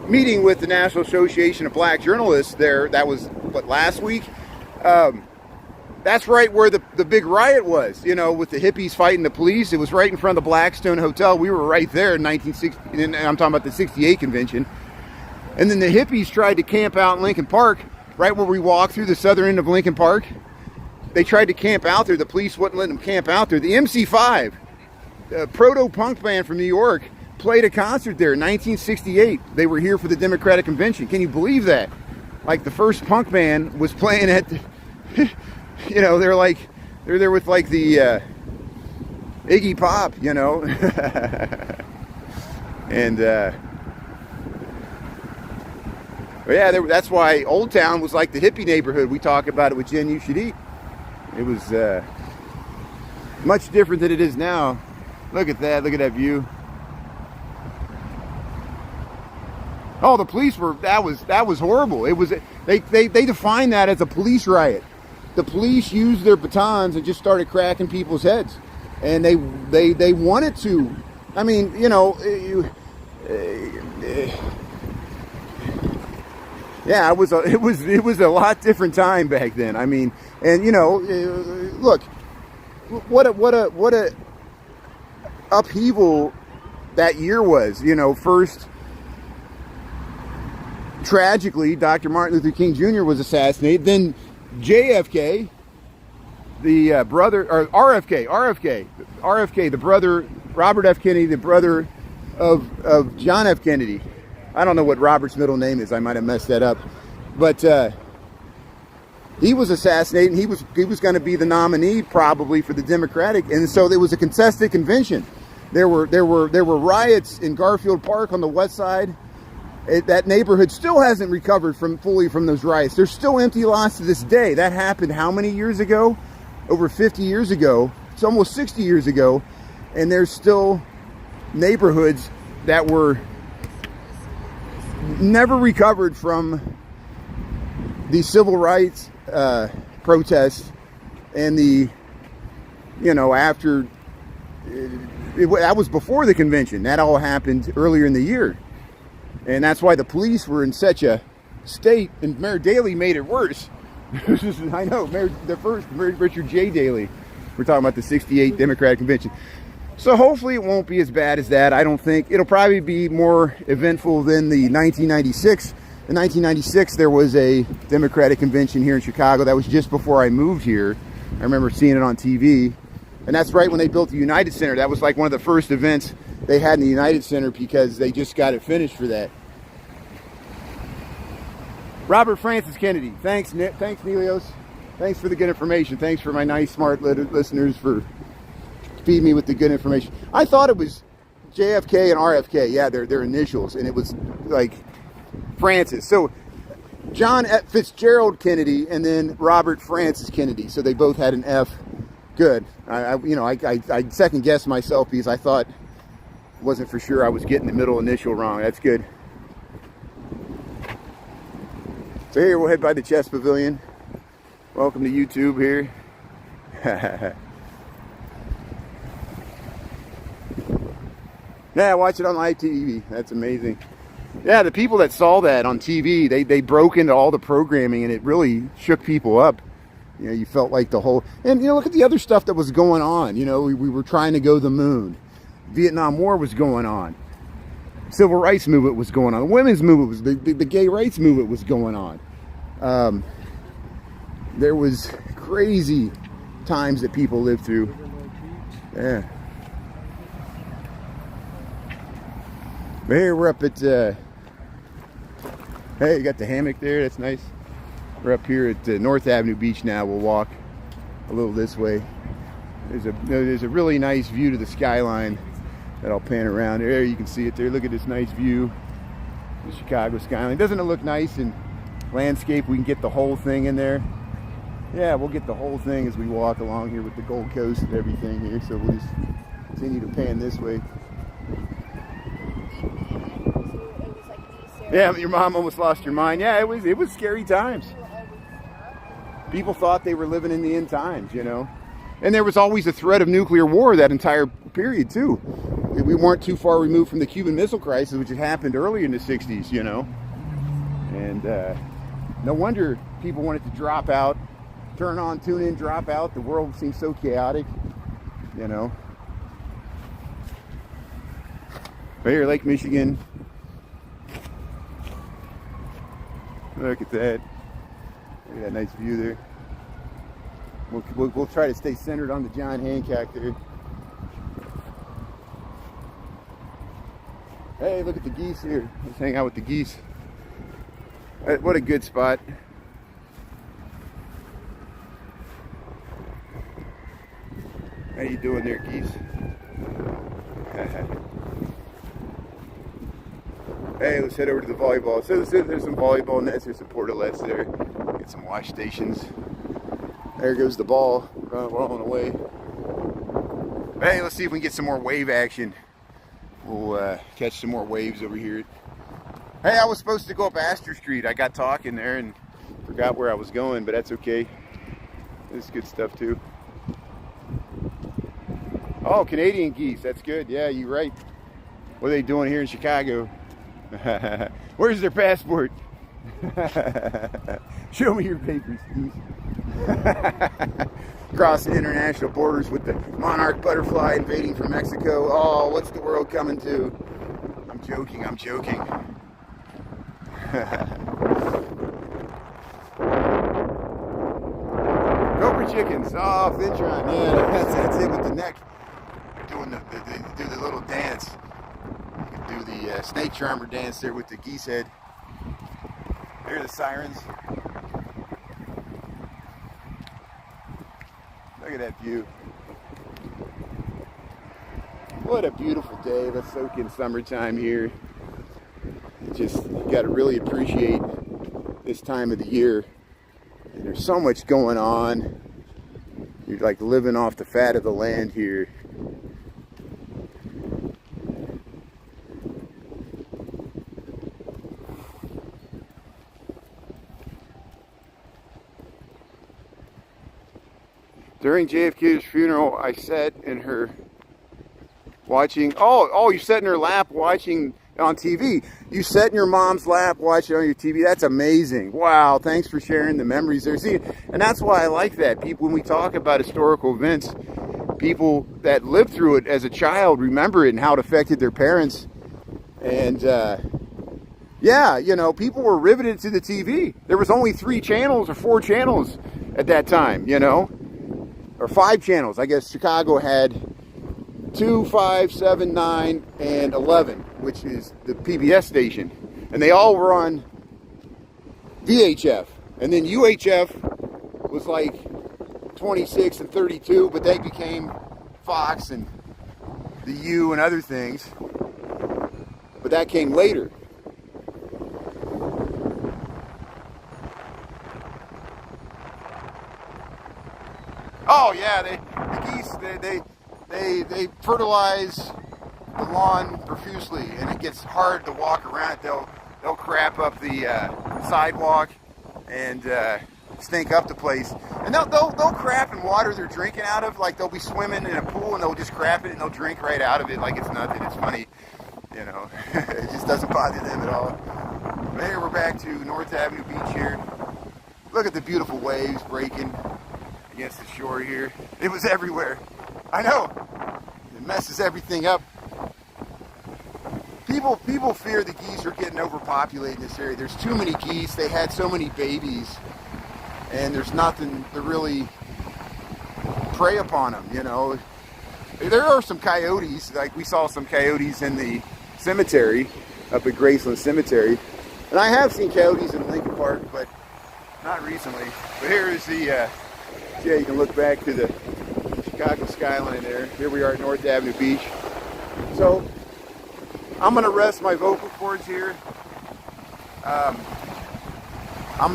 meeting with the National Association of Black Journalists there, that was, what, last week? That's right where the big riot was, you know, with the hippies fighting the police. It was right in front of the Blackstone Hotel. We were right there in 1960, and I'm talking about the 68 convention. And then the hippies tried to camp out in Lincoln Park, right where we walked through the southern end of Lincoln Park. They tried to camp out there. The police wouldn't let them camp out there. The MC5, a proto-punk band from New York, played a concert there in 1968. They were here for the Democratic Convention. Can you believe that? Like, the first punk band was playing at the, you know, they're there with like the Iggy Pop, you know. And but yeah, that's why Old Town was like the hippie neighborhood. We talk about it with Jen You Should Eat. It was much different than it is now. Look at that. Look at that view. Oh, the police were, that was horrible. It was, they defined that as a police riot. The police used their batons and just started cracking people's heads. And they wanted to. I mean, you know, yeah, it was a lot different time back then. I mean, and you know, look, what a upheaval that year was. You know, first, tragically, Dr. Martin Luther King Jr. was assassinated. Then JFK, the brother, or RFK, the brother, Robert F. Kennedy, the brother of John F. Kennedy. I don't know what Robert's middle name is. I might have messed that up. But he was assassinated, and he was going to be the nominee probably for the Democratic. And so there was a contested convention. There were riots in Garfield Park on the west side. That neighborhood still hasn't recovered fully from those riots. There's still empty lots to this day. That happened how many years ago? Over 50 years ago. It's almost 60 years ago. And there's still neighborhoods that were never recovered from the civil rights protests and the, you know, after, that was before the convention. That all happened earlier in the year. And that's why the police were in such a state, and Mayor Daley made it worse. I know, Mayor Richard J. Daley. We're talking about the 68 Democratic Convention. So hopefully it won't be as bad as that. I don't think. It'll probably be more eventful than the 1996. In 1996, there was a Democratic Convention here in Chicago. That was just before I moved here. I remember seeing it on TV. And that's right when they built the United Center. That was like one of the first events they had in the United Center because they just got it finished for that. Robert Francis Kennedy. Thanks, Nick. Thanks, Nelios. Thanks for the good information. Thanks for my nice, smart listeners for feeding me with the good information. I thought it was JFK and RFK. Yeah, their initials. And it was like Francis. So John F. Fitzgerald Kennedy and then Robert Francis Kennedy. So they both had an F. Good. I second guessed myself because I thought, wasn't for sure I was getting the middle initial wrong. That's good. So here we'll head by the Chess Pavilion. Welcome to YouTube here. Yeah, watch it on live TV. That's amazing. Yeah, the people that saw that on TV, they broke into all the programming, and it really shook people up. You know, you felt like the whole, and you know, look at the other stuff that was going on. You know, we were trying to go to the moon. Vietnam War was going on. Civil rights movement was going on. The women's movement was, the gay rights movement was going on. There was crazy times that people lived through. Yeah. But here we're up at, hey, you got the hammock there. That's nice. We're up here at North Avenue Beach now. We'll walk a little this way. There's a really nice view to the skyline that I'll pan around. There you can see it there. Look at this nice view. The Chicago skyline. Doesn't it look nice in landscape? We can get the whole thing in there. Yeah, we'll get the whole thing as we walk along here with the Gold Coast and everything here. So we'll just continue to pan this way. Yeah, your mom almost lost her mind. Yeah, it was scary times. People thought they were living in the end times, you know. And there was always a threat of nuclear war that entire period too. We weren't too far removed from the Cuban Missile Crisis, which had happened earlier in the 60s, you know. And no wonder people wanted to drop out, turn on, tune in, drop out. The world seems so chaotic, you know. Right here, Lake Michigan. Look at that. Look at that nice view there. We'll try to stay centered on the John Hancock there. Hey, look at the geese here. Let's hang out with the geese. What a good spot. How you doing there, geese? Hey, let's head over to the volleyball. So there's some volleyball nets, there's some portalets there. Get some wash stations. There goes the ball, rolling away. Hey, let's see if we can get some more wave action. We'll catch some more waves over here. Hey, I was supposed to go up Astor Street. I got talking there and forgot where I was going, but that's okay. This is good stuff too. Oh, Canadian geese, that's good. Yeah, you're right. What are they doing here in Chicago? Where's their passport? Show me your papers, geese. Crossing international borders with the monarch butterfly invading from Mexico. Oh, what's the world coming to? I'm joking, I'm joking. Cobra chickens. Oh, Vintron. Yeah, that's it with the neck. Doing they do the little dance. You can do the snake charmer dance there with the geese head. There are the sirens. Look at that view. What a beautiful day. Let's soak in summertime here. Just got to really appreciate this time of the year. And there's so much going on. You're like living off the fat of the land here. During JFK's funeral, I sat in her watching. Oh, you sat in her lap watching on TV. You sat in your mom's lap watching on your TV. That's amazing. Wow, thanks for sharing the memories there. See, and that's why I like that. People, when we talk about historical events, people that lived through it as a child remember it and how it affected their parents. And yeah, you know, people were riveted to the TV. There was only 3 channels or 4 channels at that time, you know. Or 5 channels. I guess Chicago had 2, 5, 7, 9, and 11, which is the PBS station. And they all were on VHF. And then UHF was like 26 and 32, but they became Fox and the U and other things. But that came later. Oh yeah, the geese, they fertilize the lawn profusely, and it gets hard to walk around it. They'll crap up the sidewalk and stink up the place. And they'll crap in water they're drinking out of. Like they'll be swimming in a pool and they'll just crap it and they'll drink right out of it like it's nothing. It's funny. You know, it just doesn't bother them at all. But here we're back to North Avenue Beach here. Look at the beautiful waves breaking against the shore here. It was everywhere. I know. It messes everything up. People fear the geese are getting overpopulated in this area. There's too many geese. They had so many babies, and there's nothing to really prey upon them, you know. There are some coyotes, like we saw some coyotes in the cemetery, up at Graceland Cemetery. And I have seen coyotes in Lincoln Park, but not recently. But here is the, yeah, you can look back to the Chicago skyline there. Here we are at North Avenue Beach. So, I'm going to rest my vocal cords here. I'm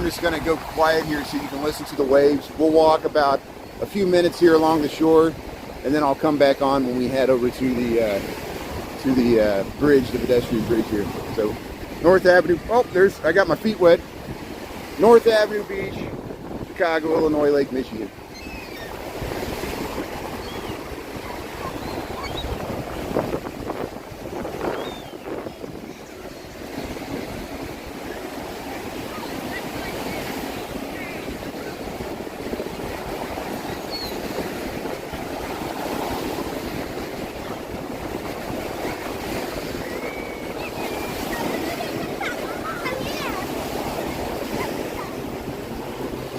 just going to go quiet here so you can listen to the waves. We'll walk about a few minutes here along the shore, and then I'll come back on when we head over to the bridge, the pedestrian bridge here. So, North Avenue, oh, I got my feet wet. North Avenue Beach, Chicago, Illinois, Lake Michigan.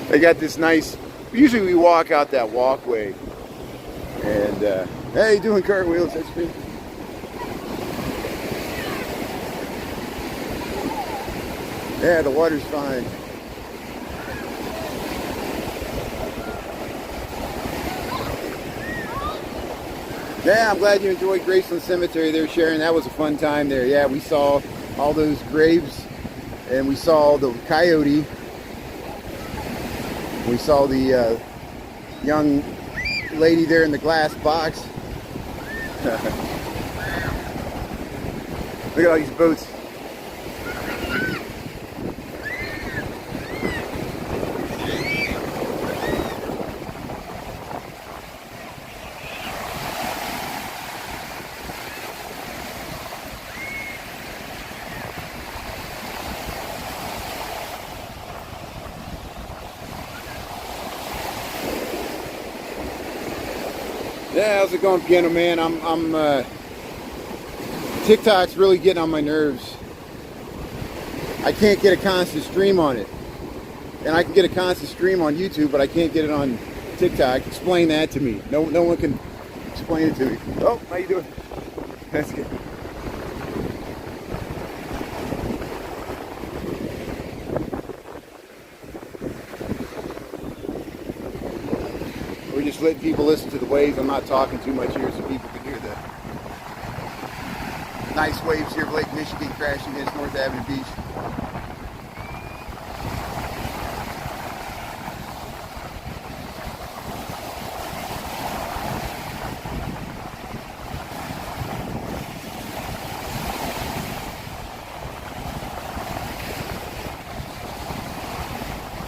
They got this nice, usually we walk out that walkway, and hey, doing cartwheels, that's me. Yeah, the water's fine. Yeah, I'm glad you enjoyed Graceland Cemetery there, Sharon. That was a fun time there. Yeah, we saw all those graves, and we saw the coyote. We saw the young lady there in the glass box. Look at all these boats. Yeah, how's it going, Piano Man? TikTok's really getting on my nerves. I can't get a constant stream on it. And I can get a constant stream on YouTube, but I can't get it on TikTok. Explain that to me. No one can explain it to me. Oh, how you doing? That's good. We're just letting people listen to the waves. I'm not talking too much here so people can hear the nice waves here of Lake Michigan crashing against North Avenue Beach.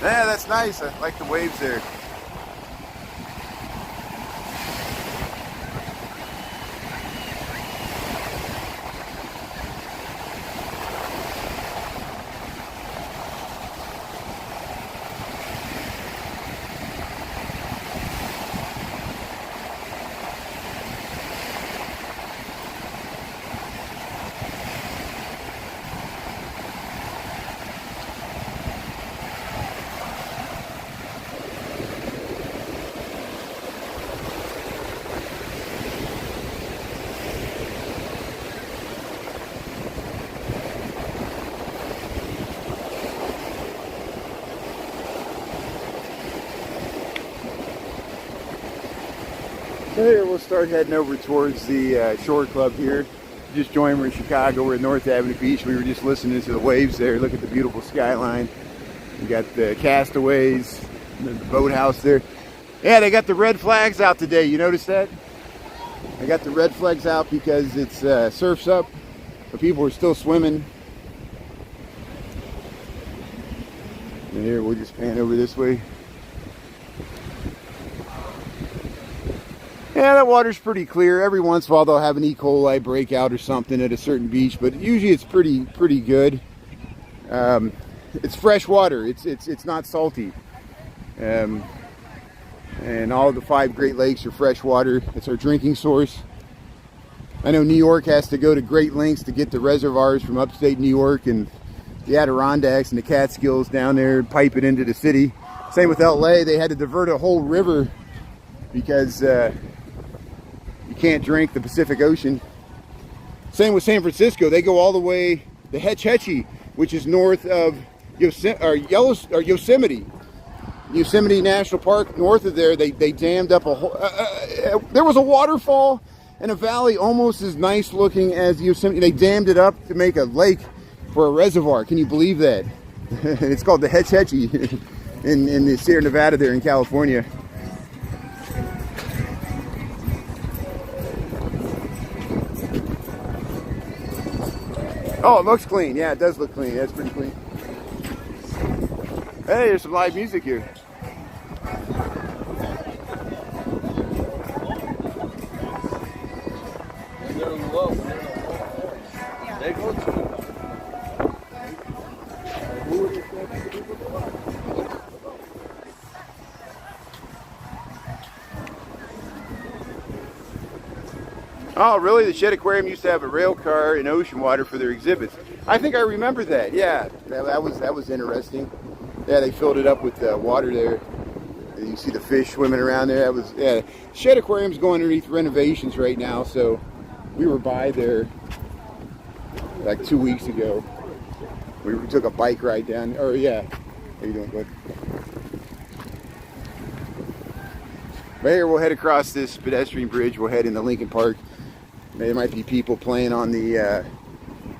Yeah, that's nice. I like the waves there. So here we'll start heading over towards the shore club here. Just joined, we're in Chicago, we're at North Avenue Beach. We were just listening to the waves there. Look at the beautiful skyline. We got the castaways, the boathouse there. Yeah, they got the red flags out today. You notice that? They got the red flags out because it's surf's up, but people are still swimming. And here we'll just pan over this way. Yeah, that water's pretty clear. Every once in a while they'll have an E. coli breakout or something at a certain beach, but usually it's pretty good. It's fresh water. It's not salty. And all of the 5 Great Lakes are fresh water. It's our drinking source. I know New York has to go to great lengths to get the reservoirs from upstate New York and the Adirondacks and the Catskills down there and pipe it into the city. Same with LA. They had to divert a whole river because you can't drink the Pacific Ocean. Same with San Francisco. They go all the way to Hetch Hetchy, which is north of Yosemite. Yosemite National Park. North of there, they dammed up a whole... there was a waterfall in a valley almost as nice looking as Yosemite. They dammed it up to make a lake for a reservoir. Can you believe that? It's called the Hetch Hetchy in the Sierra Nevada there in California. Oh, it looks clean. Yeah, it does look clean. That's pretty clean. Hey, there's some live music here. Oh, really? The Shed Aquarium used to have a rail car and ocean water for their exhibits. I think I remember that. Yeah, that was interesting. Yeah, they filled it up with water there. You see the fish swimming around there. That was, yeah. Shed Aquarium's going underneath renovations right now, so we were by there like 2 weeks ago. We took a bike ride down. Or yeah, how you doing, bud? Right here, we'll head across this pedestrian bridge. We'll head into Lincoln Park. There might be people playing on the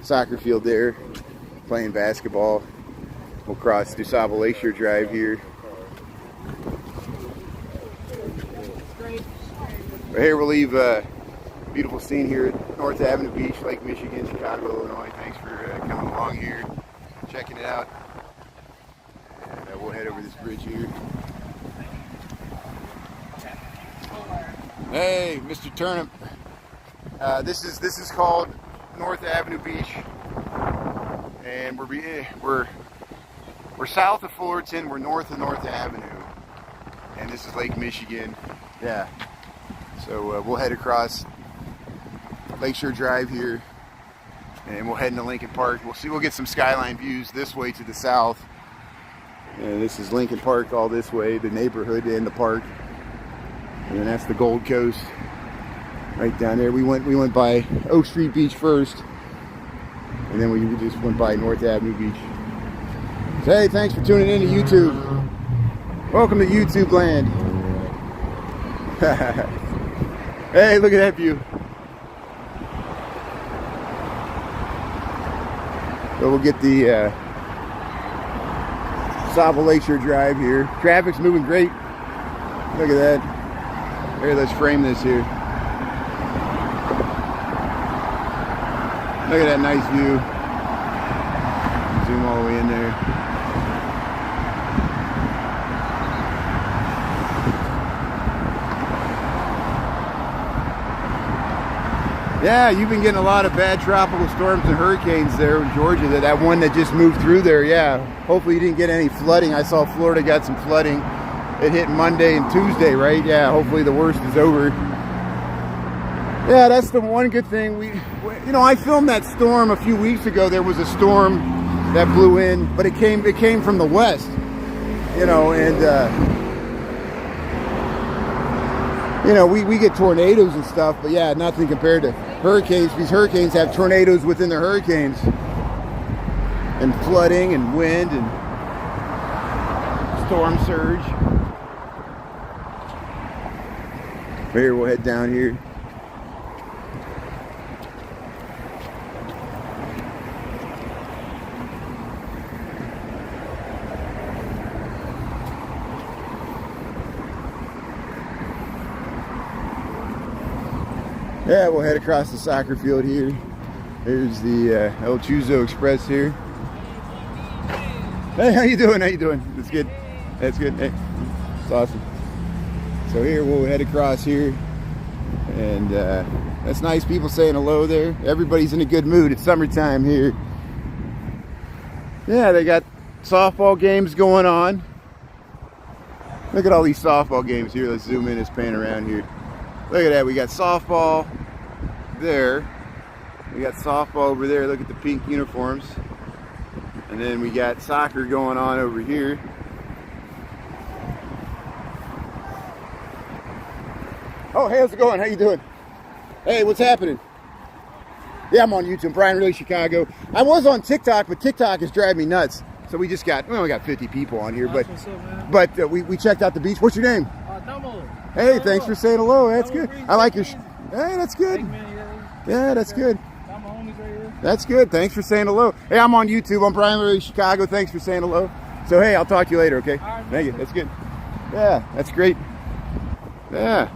soccer field there, playing basketball. We'll cross DuSable Lakeshore Drive here. Right here, we'll leave a beautiful scene here at North Avenue Beach, Lake Michigan, Chicago, Illinois. Thanks for coming along here, checking it out. And we'll head over this bridge here. Hey, Mr. Turnip. This is called North Avenue Beach, and we're south of Fullerton. We're north of North Avenue, and this is Lake Michigan. Yeah. So we'll head across Lakeshore Drive here, and we'll head into Lincoln Park. We'll get some skyline views this way to the south. And this is Lincoln Park all this way, the neighborhood and the park. And then that's the Gold Coast right down there. We went by Oak Street Beach first, and then we just went by North Avenue Beach. So, hey, thanks for tuning in to YouTube. Welcome to YouTube land. Hey, look at that view. So we'll get the DuSable Lakeshore Drive here. Traffic's moving great. Look at that. Here, let's frame this here. Look at that nice view. Zoom all the way in there. Yeah, you've been getting a lot of bad tropical storms and hurricanes there in Georgia. That one that just moved through there, yeah. Hopefully you didn't get any flooding. I saw Florida got some flooding. It hit Monday and Tuesday, right? Yeah, hopefully the worst is over. Yeah, that's the one good thing. I filmed that storm a few weeks ago. There was a storm that blew in, but it came from the west, and we get tornadoes and stuff, but yeah, nothing compared to hurricanes. These hurricanes have tornadoes within the hurricanes, and flooding and wind and storm surge. Here, we'll head down here. Yeah, we'll head across the soccer field here. There's the El Chuzo Express here. Hey, how you doing? How you doing? That's good. That's good. Hey, it's awesome. So here we'll head across here. And that's nice, people saying hello there. Everybody's in a good mood. It's summertime here. Yeah, they got softball games going on. Look at all these softball games here. Let's zoom in, it's pan around here. Look at that, we got softball there. We got softball over there. Look at the pink uniforms. And then we got soccer going on over here. Oh, hey, how's it going? How you doing? Hey, what's happening? Yeah, I'm on YouTube. Brian Really Chicago. I was on TikTok, but TikTok is driving me nuts. So we just got, well, we got 50 people on here, but we checked out the beach. What's your name? Tomo. Hey, thanks for saying hello. That's good. I like your. Hey, that's good. Yeah, that's good. That's good. Thanks for saying hello. Hey, I'm on YouTube. I'm Brian Really Chicago. Thanks for saying hello. So hey, I'll talk to you later. Okay. Thank you. That's good. Yeah, that's great. Yeah.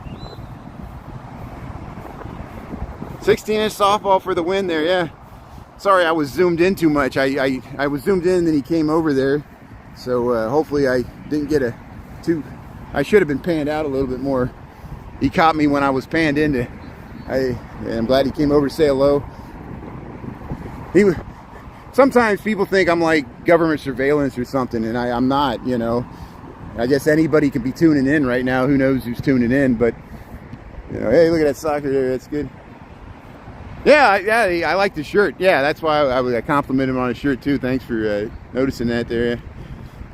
16-inch softball for the win there, yeah. Sorry, I was zoomed in too much. I was zoomed in and then he came over there. So hopefully I didn't get I should have been panned out a little bit more. He caught me when I was panned into. I'm glad he came over to say hello. Sometimes people think I'm like government surveillance or something, and I'm not, you know. I guess anybody could be tuning in right now. Who knows who's tuning in, but, you know, hey, look at that soccer there. That's good. Yeah, I like the shirt. Yeah, that's why I complimented him on his shirt too. Thanks for noticing that there.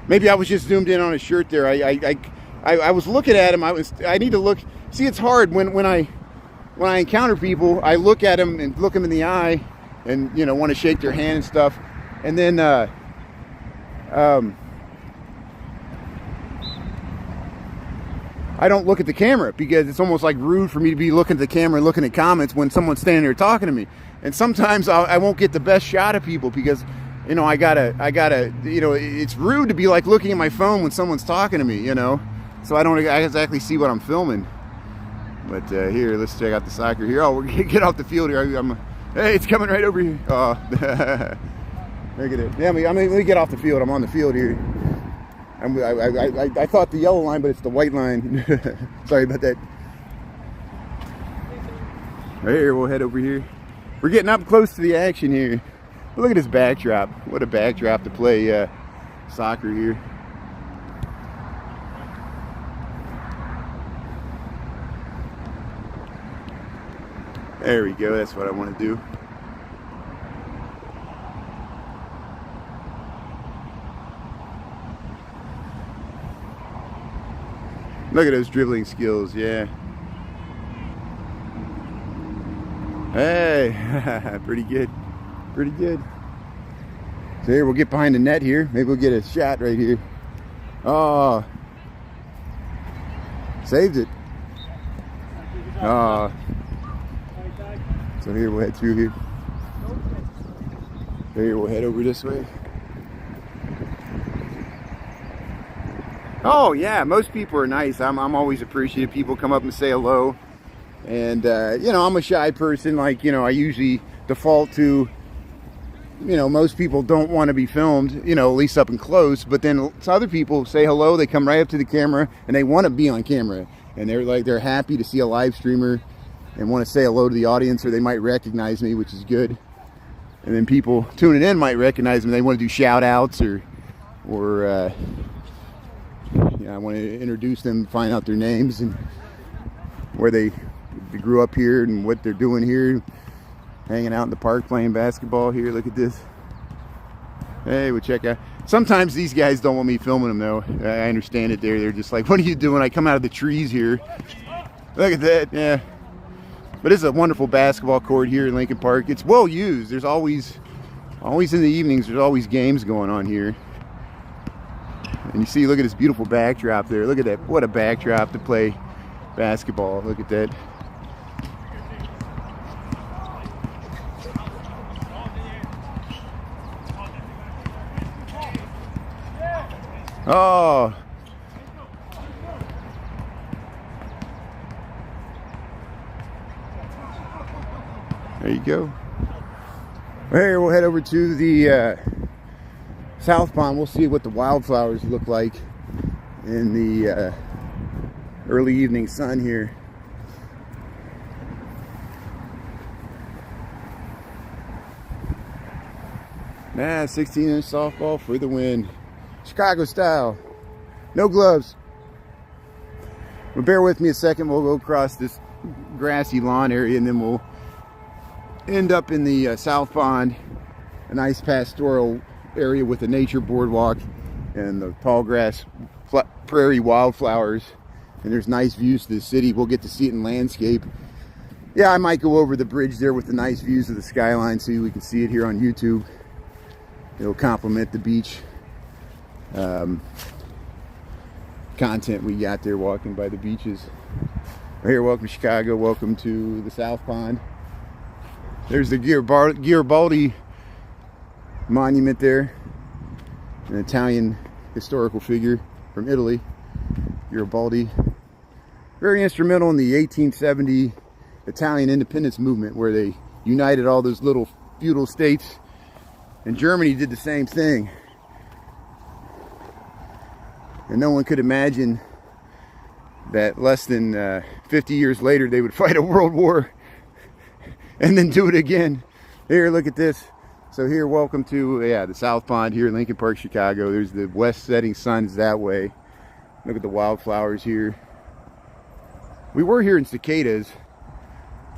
Maybe I was just zoomed in on his shirt there. I was looking at him. I need to look. See, it's hard when I encounter people. I look at them and look them in the eye, and you know, want to shake their hand and stuff. And then I don't look at the camera because it's almost like rude for me to be looking at the camera and looking at comments when someone's standing there talking to me. And sometimes I won't get the best shot of people because, you know, I gotta, you know, it's rude to be like looking at my phone when someone's talking to me, you know. So I don't exactly see what I'm filming. But here, let's check out the soccer here. Oh, we're get off the field here. Hey, it's coming right over here. Oh, look at it. Yeah, let me get off the field. I'm on the field here. I thought the yellow line, but it's the white line. Sorry about that. Right here, we'll head over here. We're getting up close to the action here. But look at this backdrop. What a backdrop to play soccer here. There we go. That's what I want to do. Look at those dribbling skills, yeah. Hey, pretty good, pretty good. So here, we'll get behind the net here. Maybe we'll get a shot right here. Oh, saved it. Oh. So here, we'll head through here. Here, we'll head over this way. Oh yeah, most people are nice. I'm always appreciative. People come up and say hello. And you know, I'm a shy person. Like, you know, I usually default to, you know, most people don't want to be filmed, you know, at least up and close. But then other people say hello. They come right up to the camera and they want to be on camera. And they're happy to see a live streamer and want to say hello to the audience, or they might recognize me, which is good. And then people tuning in might recognize me. They want to do shout outs or yeah, I want to introduce them, find out their names and where they grew up here and what they're doing here, hanging out in the park playing basketball here. Look at this. Hey, we'll check out. Sometimes these guys don't want me filming them though. I understand it. They're just like, what are you doing? I come out of the trees here. Look at that. Yeah. But it's a wonderful basketball court here in Lincoln Park. It's well used. There's always in the evenings, there's always games going on here. And you see, look at this beautiful backdrop there. Look at that. What a backdrop to play basketball. Look at that. Oh. There you go. Here, we'll head over to the South Pond. We'll see what the wildflowers look like in the early evening sun here. Nah, 16-inch softball for the win. Chicago style. No gloves. But bear with me a second. We'll go across this grassy lawn area and then we'll end up in the South Pond, a nice pastoral area with a nature boardwalk and the tall grass prairie wildflowers. And there's nice views to the city. We'll get to see it in landscape. Yeah, I might go over the bridge there with the nice views of the skyline so we can see it here on YouTube. It'll complement the beach content we got there walking by the beaches. Right here, welcome to Chicago, welcome to the South Pond. There's the Garibaldi monument there, an Italian historical figure from Italy. Garibaldi, very instrumental in the 1870 Italian independence movement where they united all those little feudal states, and Germany did the same thing. And no one could imagine that less than 50 years later they would fight a world war and then do it again. Here, look at this. So here, welcome to the South Pond here in Lincoln Park, Chicago. There's the west setting sun's that way. Look at the wildflowers here. We were hearing cicadas,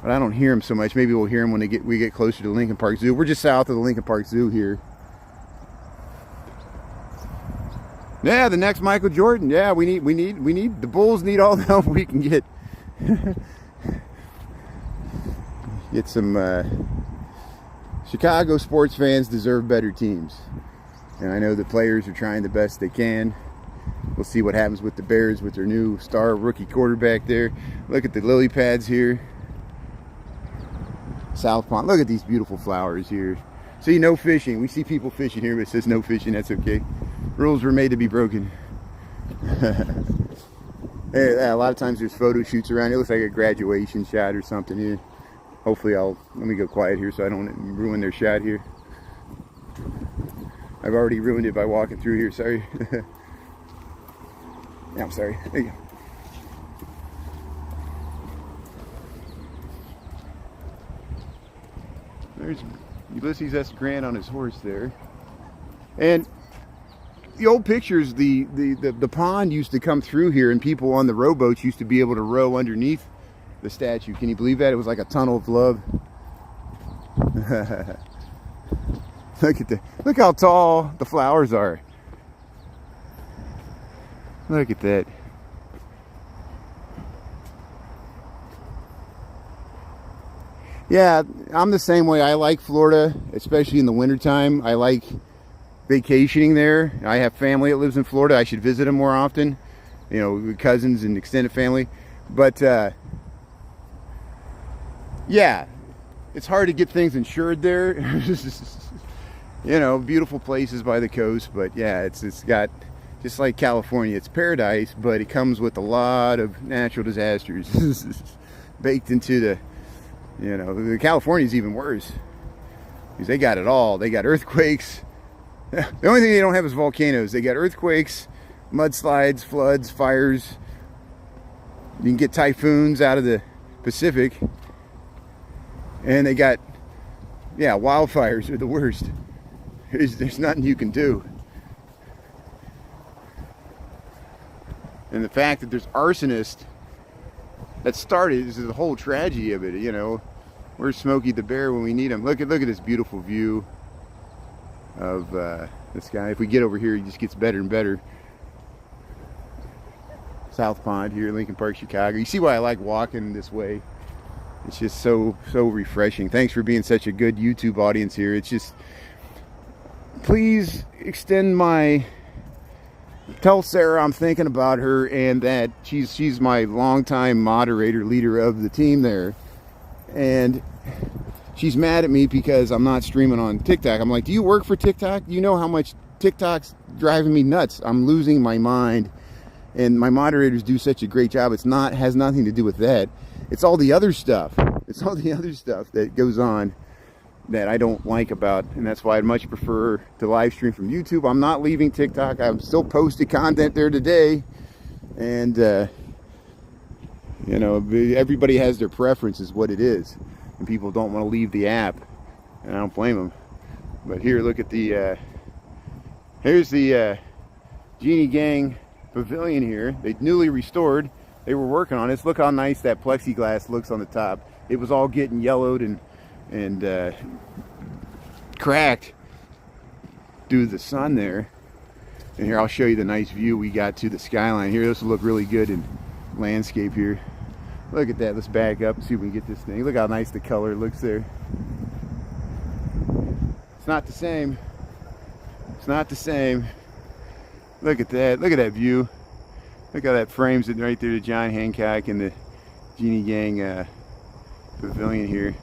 but I don't hear them so much. Maybe we'll hear them when we get closer to the Lincoln Park Zoo. We're just south of the Lincoln Park Zoo here. Yeah, the next Michael Jordan. Yeah, we need the Bulls need all the help we can get. Get some Chicago sports fans deserve better teams. And I know the players are trying the best they can. We'll see what happens with the Bears with their new star rookie quarterback there. Look at the lily pads here. South Pond. Look at these beautiful flowers here. See, no fishing. We see people fishing here, but it says no fishing. That's okay. Rules were made to be broken. A lot of times there's photo shoots around. It looks like a graduation shot or something here. Hopefully let me go quiet here so I don't ruin their shot here. I've already ruined it by walking through here. Sorry. Yeah, I'm sorry. There you go. There's Ulysses S. Grant on his horse there. And the old pictures, the pond used to come through here and people on the rowboats used to be able to row underneath the statue. Can you believe that? It was like a tunnel of love. Look how tall the flowers are. Look at that. Yeah, I'm the same way. I like Florida, especially in the wintertime. I like vacationing there. I have family that lives in Florida. I should visit them more often. You know, cousins and extended family. But, yeah, it's hard to get things insured there. You know, beautiful places by the coast. But, yeah, it's got... Just like California, it's paradise, but it comes with a lot of natural disasters baked into the, you know, California's even worse because they got it all. They got earthquakes. The only thing they don't have is volcanoes. They got earthquakes, mudslides, floods, fires. You can get typhoons out of the Pacific, and they got, wildfires are the worst. There's nothing you can do. And the fact that there's arsonists that started is the whole tragedy of it, you know. Where's Smokey the Bear when we need him? Look at this beautiful view of this guy. If we get over here, it just gets better and better. South Pond here, Lincoln Park, Chicago. You see why I like walking this way. It's just so refreshing. Thanks for being such a good YouTube audience here. It's just, please extend my... Tell Sarah I'm thinking about her and that she's my longtime moderator, leader of the team there. And she's mad at me because I'm not streaming on TikTok. I'm like, do you work for TikTok? You know how much TikTok's driving me nuts. I'm losing my mind. And my moderators do such a great job. Has nothing to do with that. It's all the other stuff. It's all the other stuff that goes on that I don't like about, and that's why I'd much prefer to live stream from YouTube. I'm not leaving TikTok. I'm still posting content there today, and you know, everybody has their preference is what it is, and people don't want to leave the app, and I don't blame them. But here, look at the, here's the Genie Gang Pavilion here. They newly restored. They were working on this. Look how nice that plexiglass looks on the top. It was all getting yellowed and cracked due to the sun there. And here, I'll show you the nice view we got to the skyline here. This will look really good in landscape here. Look at that. Let's back up and see if we can get this thing. Look how nice the color looks there. It's not the same. It's not the same. Look at that. Look at that view. Look how that frames it right there to John Hancock and the Genie Gang Pavilion here.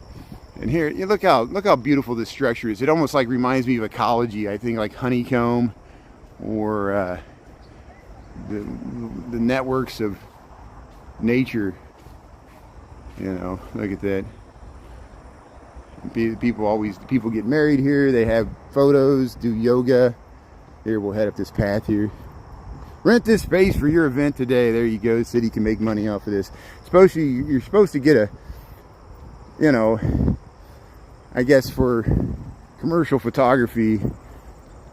And here, look how beautiful this structure is. It almost like reminds me of ecology. I think like honeycomb, or the networks of nature. You know, look at that. People get married here. They have photos, do yoga. Here, we'll head up this path here. Rent this space for your event today. There you go. The city can make money off of this. You're supposed to get a, you know, I guess for commercial photography,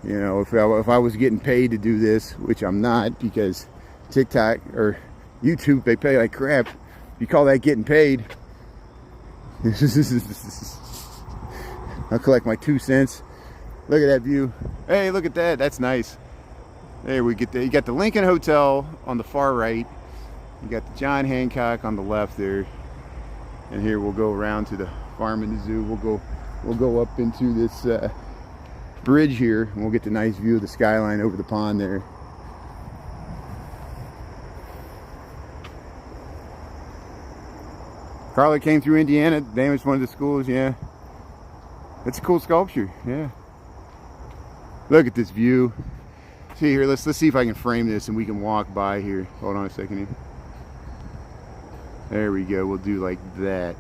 you know, if I was getting paid to do this, which I'm not, because TikTok or YouTube, they pay like crap. You call that getting paid? I'll collect my 2 cents. Look at that view. Hey, look at that. That's nice. There we get you got the Lincoln Hotel on the far right. You got the John Hancock on the left there. And here we'll go around to the farm and the zoo. We'll go up into this bridge here, and we'll get the nice view of the skyline over the pond there. Carla came through Indiana, damaged one of the schools. Yeah, it's a cool sculpture. Yeah, look at this view. See here, let's see if I can frame this and we can walk by here. Hold on a second here. There we go. We'll do like that.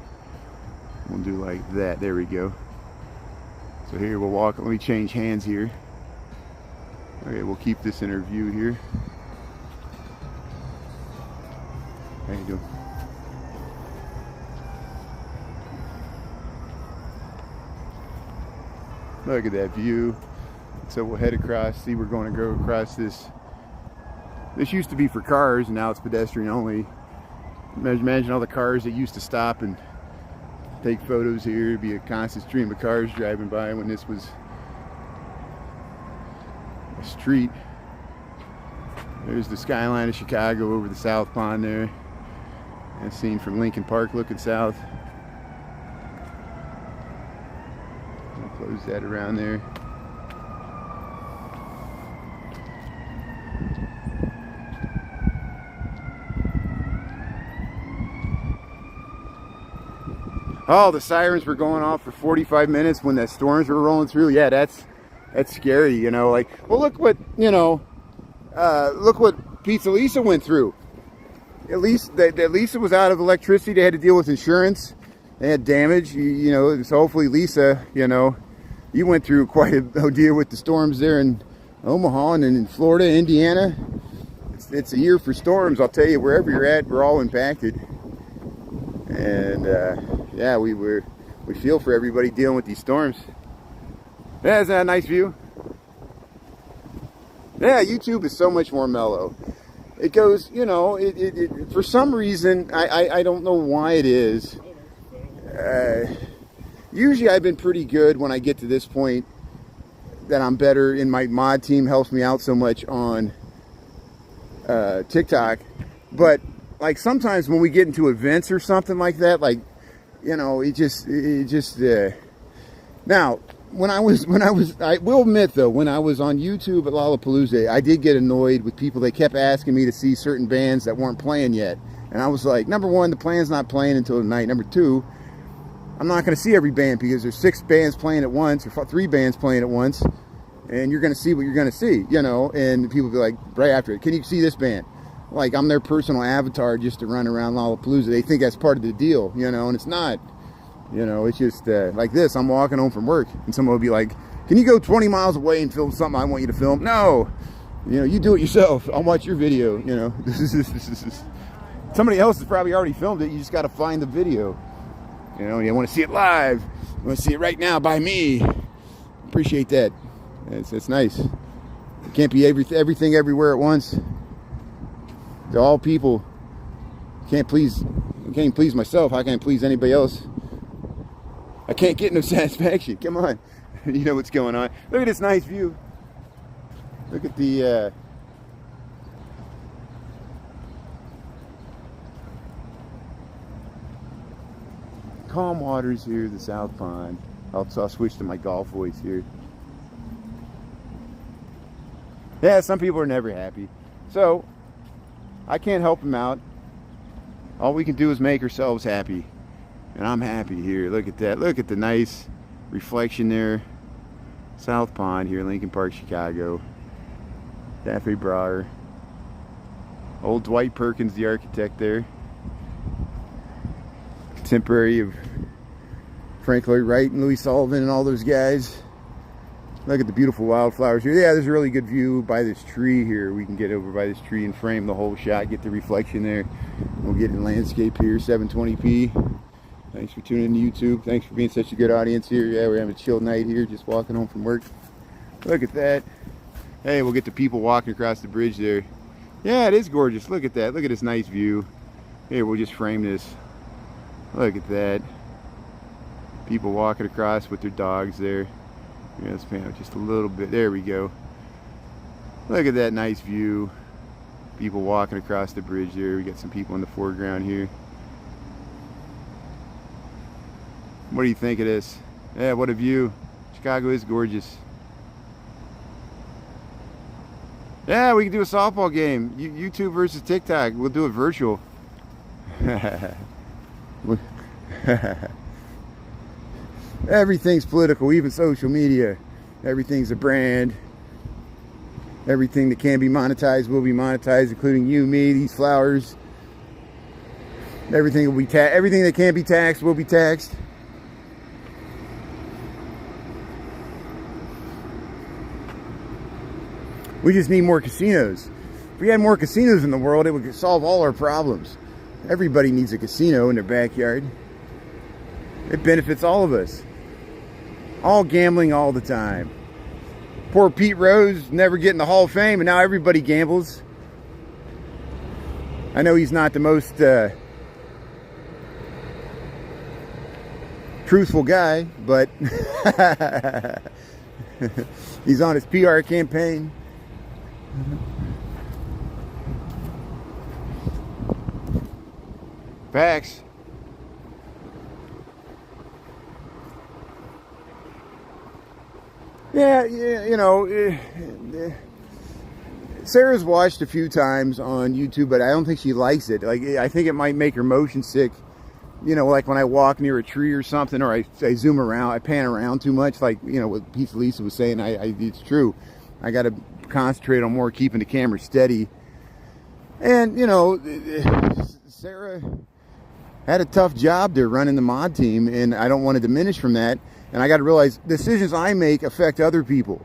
We'll do like that. There we go. So here we'll walk. Let me change hands here. Okay, we'll keep this in our view here. How you doing? Look at that view. So we'll head across. See, we're going to go across this. This used to be for cars, and now it's pedestrian only. Imagine all the cars that used to stop and take photos here. It'd be a constant stream of cars driving by when this was a street. There's the skyline of Chicago over the South Pond there. And seen from Lincoln Park looking south. I'll close that around there. Oh, the sirens were going off for 45 minutes when the storms were rolling through. Yeah, that's scary, you know. Like, well, look what, you know, look what Pizza Lisa went through. At least Lisa was out of electricity. They had to deal with insurance. They had damage, you know. So hopefully, Lisa, you know, you went through quite a deal with the storms there in Omaha and in Florida, Indiana. It's a year for storms. I'll tell you, wherever you're at, we're all impacted. And yeah, we feel for everybody dealing with these storms. Yeah, isn't that a nice view? Yeah, YouTube is so much more mellow. It goes, you know, it for some reason, I don't know why it is. Usually I've been pretty good when I get to this point that I'm better, and my mod team helps me out so much on TikTok. But like sometimes when we get into events or something like that, like, you know, now I will admit though, when I was on YouTube at Lollapalooza, I did get annoyed with people that kept asking me to see certain bands that weren't playing yet. And I was like, number one, the plan's not playing until tonight. Number two, I'm not going to see every band because there's 6 bands playing at once or 3 bands playing at once, and you're going to see what you're going to see, you know. And people be like, right after it, can you see this band? Like, I'm their personal avatar just to run around Lollapalooza. They think that's part of the deal, you know, and it's not. You know, it's just like this. I'm walking home from work, and someone will be like, can you go 20 miles away and film something I want you to film? No. You know, you do it yourself. I'll watch your video, you know. Somebody else has probably already filmed it. You just got to find the video. You know, you want to see it live. You want to see it right now by me. Appreciate that. It's nice. It can't be everything everywhere at once. To all people. I can't please myself. How can I please anybody else? I can't get no satisfaction. Come on. You know what's going on. Look at this nice view. Look at the calm waters here, the South Pond. I'll switch to my golf voice here. Yeah, some people are never happy. So, I can't help them out. All we can do is make ourselves happy. And I'm happy here. Look at that. Look at the nice reflection there. South Pond here in Lincoln Park, Chicago. Cafe Brouwer. Old Dwight Perkins, the architect there. Contemporary of Frank Lloyd Wright and Louis Sullivan and all those guys. Look at the beautiful wildflowers here. Yeah, there's a really good view by this tree here. We can get over by this tree and frame the whole shot, get the reflection there. We'll get in landscape here, 720p. Thanks for tuning in to YouTube. Thanks for being such a good audience here. Yeah, we're having a chill night here, just walking home from work. Look at that. Hey, we'll get the people walking across the bridge there. Yeah, it is gorgeous. Look at that. Look at this nice view. Here, we'll just frame this. Look at that. People walking across with their dogs there. Yeah, let's pan out just a little bit. There we go. Look at that nice view. People walking across the bridge there. We got some people in the foreground here. What do you think of this? Yeah, what a view. Chicago is gorgeous. Yeah, we can do a softball game. YouTube versus TikTok. We'll do it virtual. Everything's political, even social media. Everything's a brand. Everything that can be monetized will be monetized, including you, me, these flowers. Everything will be everything that can be taxed will be taxed. We just need more casinos. If we had more casinos in the world, it would solve all our problems. Everybody needs a casino in their backyard. It benefits all of us. All gambling all the time. Poor Pete Rose never getting the Hall of Fame, and now everybody gambles. I know he's not the most truthful guy, but he's on his PR campaign. Facts. Yeah, you know, Sarah's watched a few times on YouTube, but I don't think she likes it. Like, I think it might make her motion sick. You know, like when I walk near a tree or something, or I zoom around, I pan around too much. Like, you know, what Pete Lisa was saying, it's true. I got to concentrate on more keeping the camera steady. And, you know, Sarah had a tough job there running the mod team, and I don't want to diminish from that. And I got to realize decisions I make affect other people.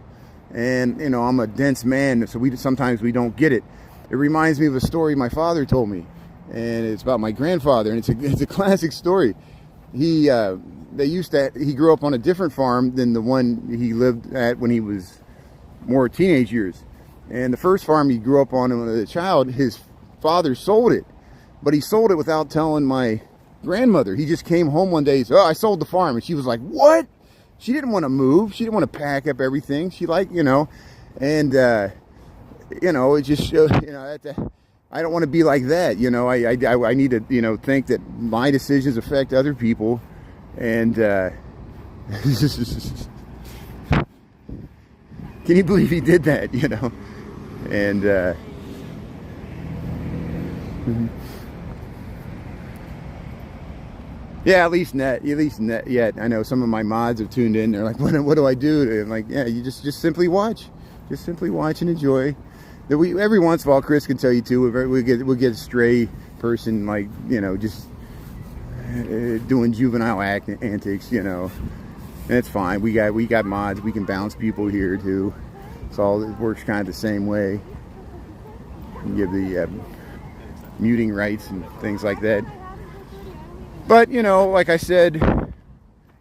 And, you know, I'm a dense man, so sometimes we don't get it. It reminds me of a story my father told me, and it's about my grandfather, and it's a classic story. He grew up on a different farm than the one he lived at when he was more teenage years. And the first farm he grew up on as a child, his father sold it, but he sold it without telling my grandmother. He just came home one day, he said, "Oh, I sold the farm." And she was like, "What?" She didn't want to move. She didn't want to pack up everything. She you know, and, you know, it just shows, you know, I don't want to be like that. You know, I need to, you know, think that my decisions affect other people. And, can you believe he did that, you know? And, yeah, at least net. Yeah, I know some of my mods have tuned in. They're like, "What do I do?" I'm like, "Yeah, you just simply watch. Just simply watch and enjoy." That every once in a while, Chris can tell you too. We'll get a stray person, like, you know, just doing juvenile antics, you know, and it's fine. We got mods. We can bounce people here too. It works kind of the same way. You give the muting rights and things like that. But, you know, like I said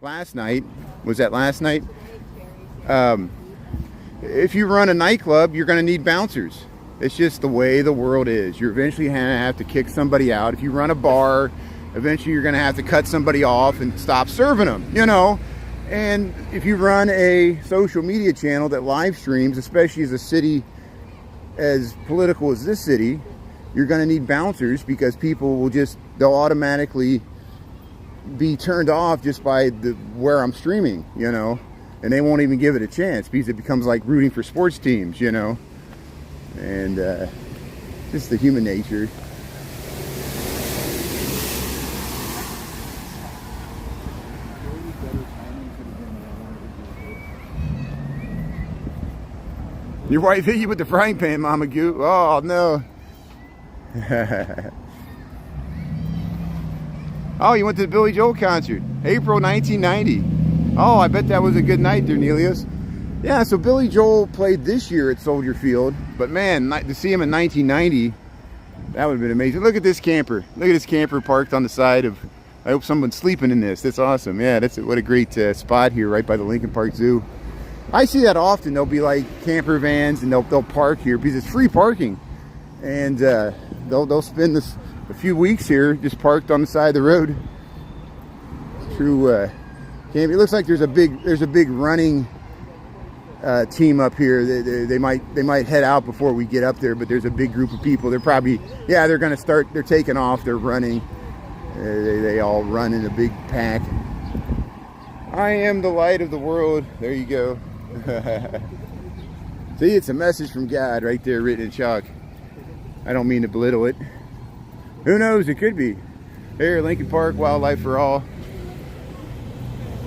last night, was that last night? If you run a nightclub, you're going to need bouncers. It's just the way the world is. You're eventually going to have to kick somebody out. If you run a bar, eventually you're going to have to cut somebody off and stop serving them, you know. And if you run a social media channel that live streams, especially as a city as political as this city, you're going to need bouncers, because people will they'll automatically be turned off just by where I'm streaming, you know, and they won't even give it a chance, because it becomes like rooting for sports teams, you know, and just the human nature. Your wife hit you with the frying pan, Mama Goo. Oh, no. Oh, you went to the Billy Joel concert. April 1990. Oh, I bet that was a good night there, Nelius. Yeah, so Billy Joel played this year at Soldier Field. But man, to see him in 1990, that would have been amazing. Look at this camper. Look at this camper parked on the side of... I hope someone's sleeping in this. That's awesome. Yeah, what a great spot here right by the Lincoln Park Zoo. I see that often. There'll be like camper vans and they'll park here because it's free parking, and they'll spend a few weeks here just parked on the side of the road. True camp. It looks like there's a big running team up here. They might head out before we get up there, but there's a big group of people. They're probably they're gonna start. They're taking off. They're running. They all run in a big pack. I am the light of the world. There you go. See, it's a message from God right there written in chalk. I don't mean to belittle it. Who knows, it could be. Here, Lincoln Park, Wildlife for All.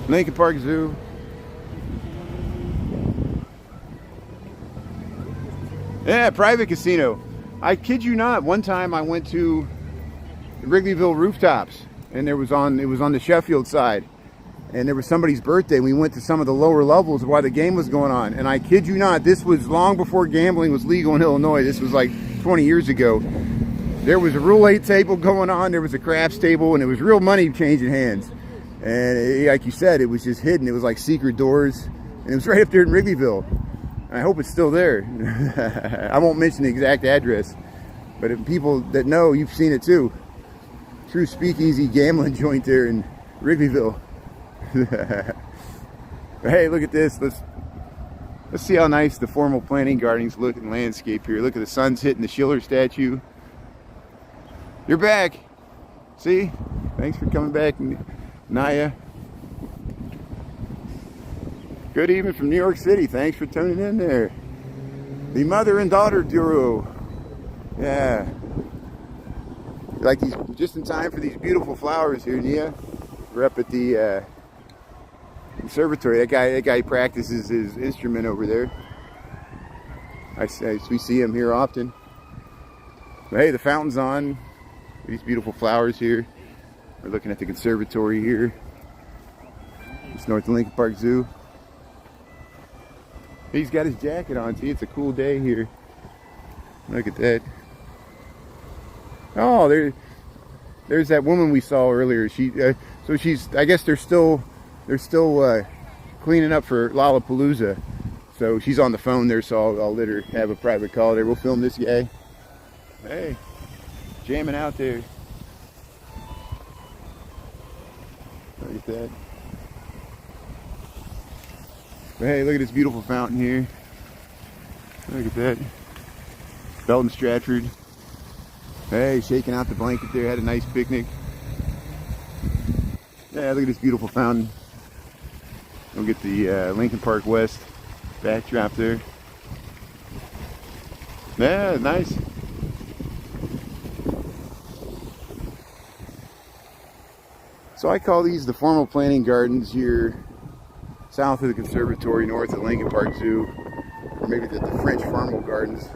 Lincoln Park Zoo. Yeah, private casino. I kid you not, one time I went to Wrigleyville rooftops, and it was on the Sheffield side. And there was somebody's birthday. We went to some of the lower levels while the game was going on. And I kid you not, this was long before gambling was legal in Illinois. This was like 20 years ago. There was a roulette table going on. There was a craps table, and it was real money changing hands. And like you said, it was just hidden. It was like secret doors. And it was right up there in Wrigleyville. I hope it's still there. I won't mention the exact address. But if people that know, you've seen it too. True speakeasy gambling joint there in Wrigleyville. Hey, look at this. Let's see how nice the formal planning gardens look in landscape here. Look at the sun's hitting the Schiller statue. You're back. See? Thanks for coming back, Naya. Good evening from New York City. Thanks for tuning in there. The mother and daughter duo. Yeah. Like these, just in time for these beautiful flowers here, Nia. We're up at the conservatory. That guy practices his instrument over there. We see him here often. But hey, the fountain's on. These beautiful flowers here. We're looking at the conservatory here. It's north of Lincoln Park Zoo. He's got his jacket on. See, it's a cool day here. Look at that. Oh, there's that woman we saw earlier. So she's. I guess they're still cleaning up for Lollapalooza. So she's on the phone there. So I'll let her have a private call there. We'll film this guy. Hey, jamming out there. Look at that. But hey, look at this beautiful fountain here. Look at that. Belton Stratford. Hey, shaking out the blanket there. Had a nice picnic. Yeah, look at this beautiful fountain. We'll get the Lincoln Park West backdrop there. Yeah, nice. So I call these the formal planning gardens here south of the conservatory, north of Lincoln Park Zoo, or maybe the French formal gardens.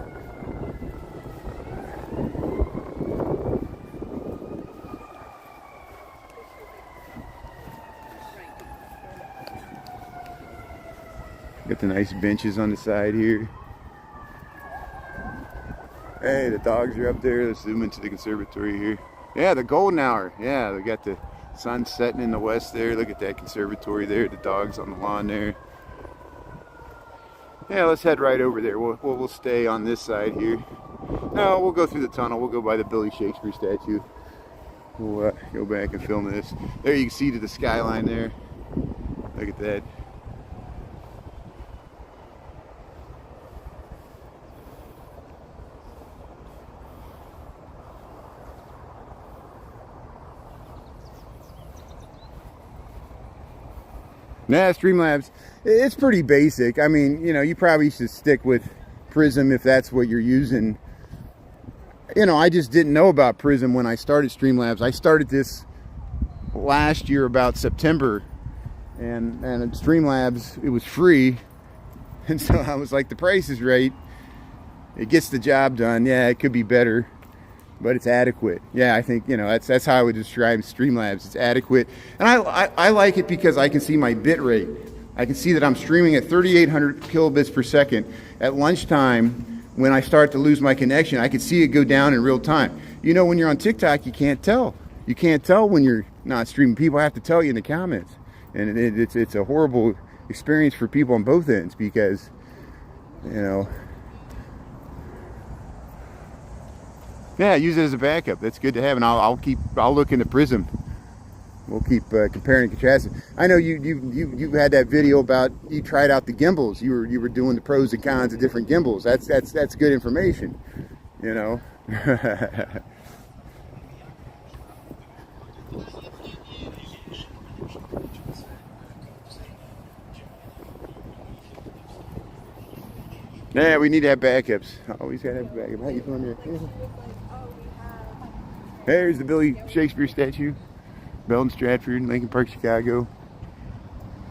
Got the nice benches on the side here. Hey, the dogs are up there. Let's zoom into the conservatory here. Yeah, the golden hour. Yeah, they got the sun setting in the west there. Look at that conservatory there. The dogs on the lawn there. Yeah, let's head right over there. We'll stay on this side here. No, we'll go through the tunnel. We'll go by the Billy Shakespeare statue. We'll go back and film this. There you can see to the skyline there. Look at that. Nah, Streamlabs, it's pretty basic. I mean, you know, you probably should stick with Prism if that's what you're using. You know, I just didn't know about Prism when I started Streamlabs. I started this last year about September, and Streamlabs, it was free, and so I was like, the price is right. It gets the job done. Yeah, it could be better, but it's adequate. Yeah, I think, you know, that's how I would describe Streamlabs. It's adequate, and I like it because I can see my bit rate. I can see that I'm streaming at 3,800 kilobits per second. At lunchtime, when I start to lose my connection, I can see it go down in real time. You know, when you're on TikTok, you can't tell. You can't tell when you're not streaming. People have to tell you in the comments, and it's a horrible experience for people on both ends because, you know. Yeah, use it as a backup. That's good to have, and I'll look into Prism. We'll keep comparing and contrasting. I know you had that video about you tried out the gimbals. You were doing the pros and cons of different gimbals. That's good information, you know. Yeah, we need to have backups. Always gotta have a backup. How you doing there? There's the Billy Shakespeare statue. Belton Stratford, Lincoln Park, Chicago.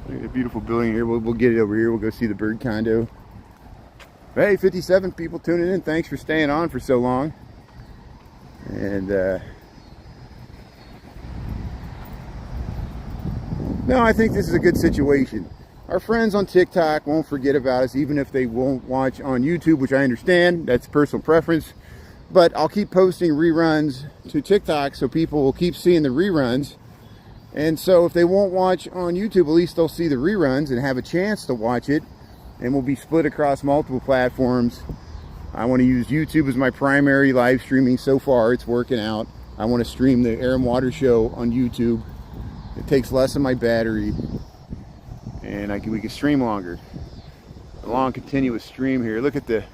Look at a beautiful building here. We'll get it over here. We'll go see the bird condo. Hey, 57 people tuning in. Thanks for staying on for so long. And no, I think this is a good situation. Our friends on TikTok won't forget about us, even if they won't watch on YouTube, which I understand. That's personal preference. But I'll keep posting reruns to TikTok so people will keep seeing the reruns. And so if they won't watch on YouTube, at least they'll see the reruns and have a chance to watch it. And we'll be split across multiple platforms. I want to use YouTube as my primary live streaming so far. It's working out. I want to stream the Air and Water Show on YouTube. It takes less of my battery. And we can stream longer. A long continuous stream here. Look at the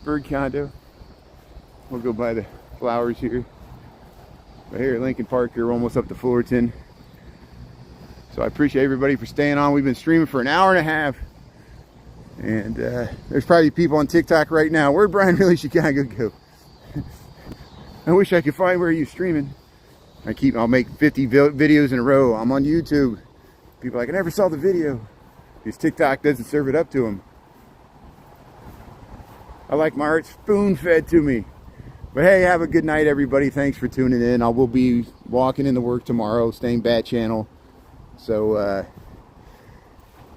bird condo. We'll go by the flowers here. Right here at Lincoln Park here, we're almost up to Fullerton. So I appreciate everybody for staying on. We've been streaming for an hour and a half. And there's probably people on TikTok right now. Where'd Brian Really Chicago go? I wish I could find where you're streaming. I'll make 50 videos in a row. I'm on YouTube. People are like, I never saw the video. Because TikTok doesn't serve it up to them. I like my art spoon-fed to me. But hey, have a good night, everybody. Thanks for tuning in. I will be walking into work tomorrow, staying Bat Channel. So,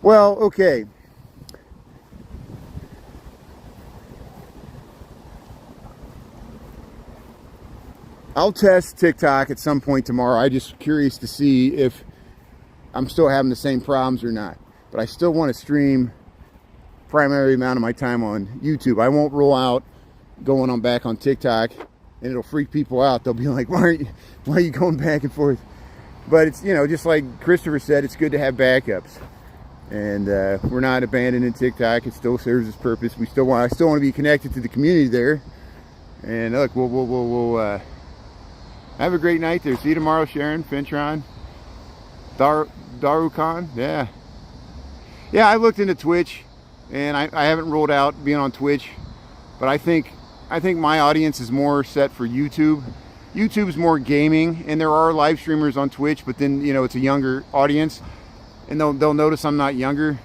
well, okay. I'll test TikTok at some point tomorrow. I'm just curious to see if I'm still having the same problems or not. But I still want to stream primary amount of my time on YouTube. I won't rule out going on back on TikTok, and it'll freak people out. They'll be like, why are you going back and forth? But it's, you know, just like Christopher said, it's good to have backups. And we're not abandoning TikTok. It still serves its purpose. I still want to be connected to the community there. And look, we'll have a great night there. See you tomorrow, Sharon, Fintron, Darukan. Yeah, I looked into Twitch, and I haven't ruled out being on Twitch, but I think my audience is more set for YouTube. YouTube's more gaming, and there are live streamers on Twitch, but then, you know, it's a younger audience, and they'll notice I'm not younger.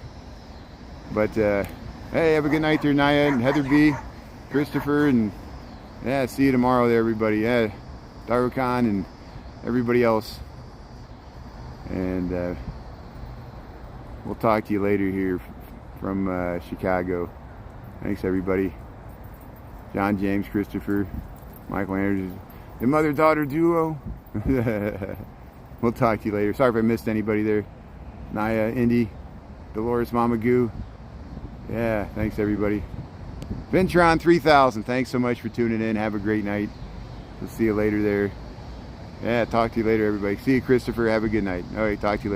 But hey, have a good night there, Naya and Heather B, Christopher, and yeah, see you tomorrow there, everybody. Yeah, Darukan and everybody else, and we'll talk to you later here from Chicago. Thanks, everybody. John, James, Christopher, Michael Anderson, the mother-daughter duo. We'll talk to you later. Sorry if I missed anybody there. Naya, Indy, Dolores Mama Goo. Yeah, thanks everybody. Ventron 3000, thanks so much for tuning in. Have a great night. We'll see you later there. Yeah, talk to you later, everybody. See you, Christopher. Have a good night. All right, talk to you later.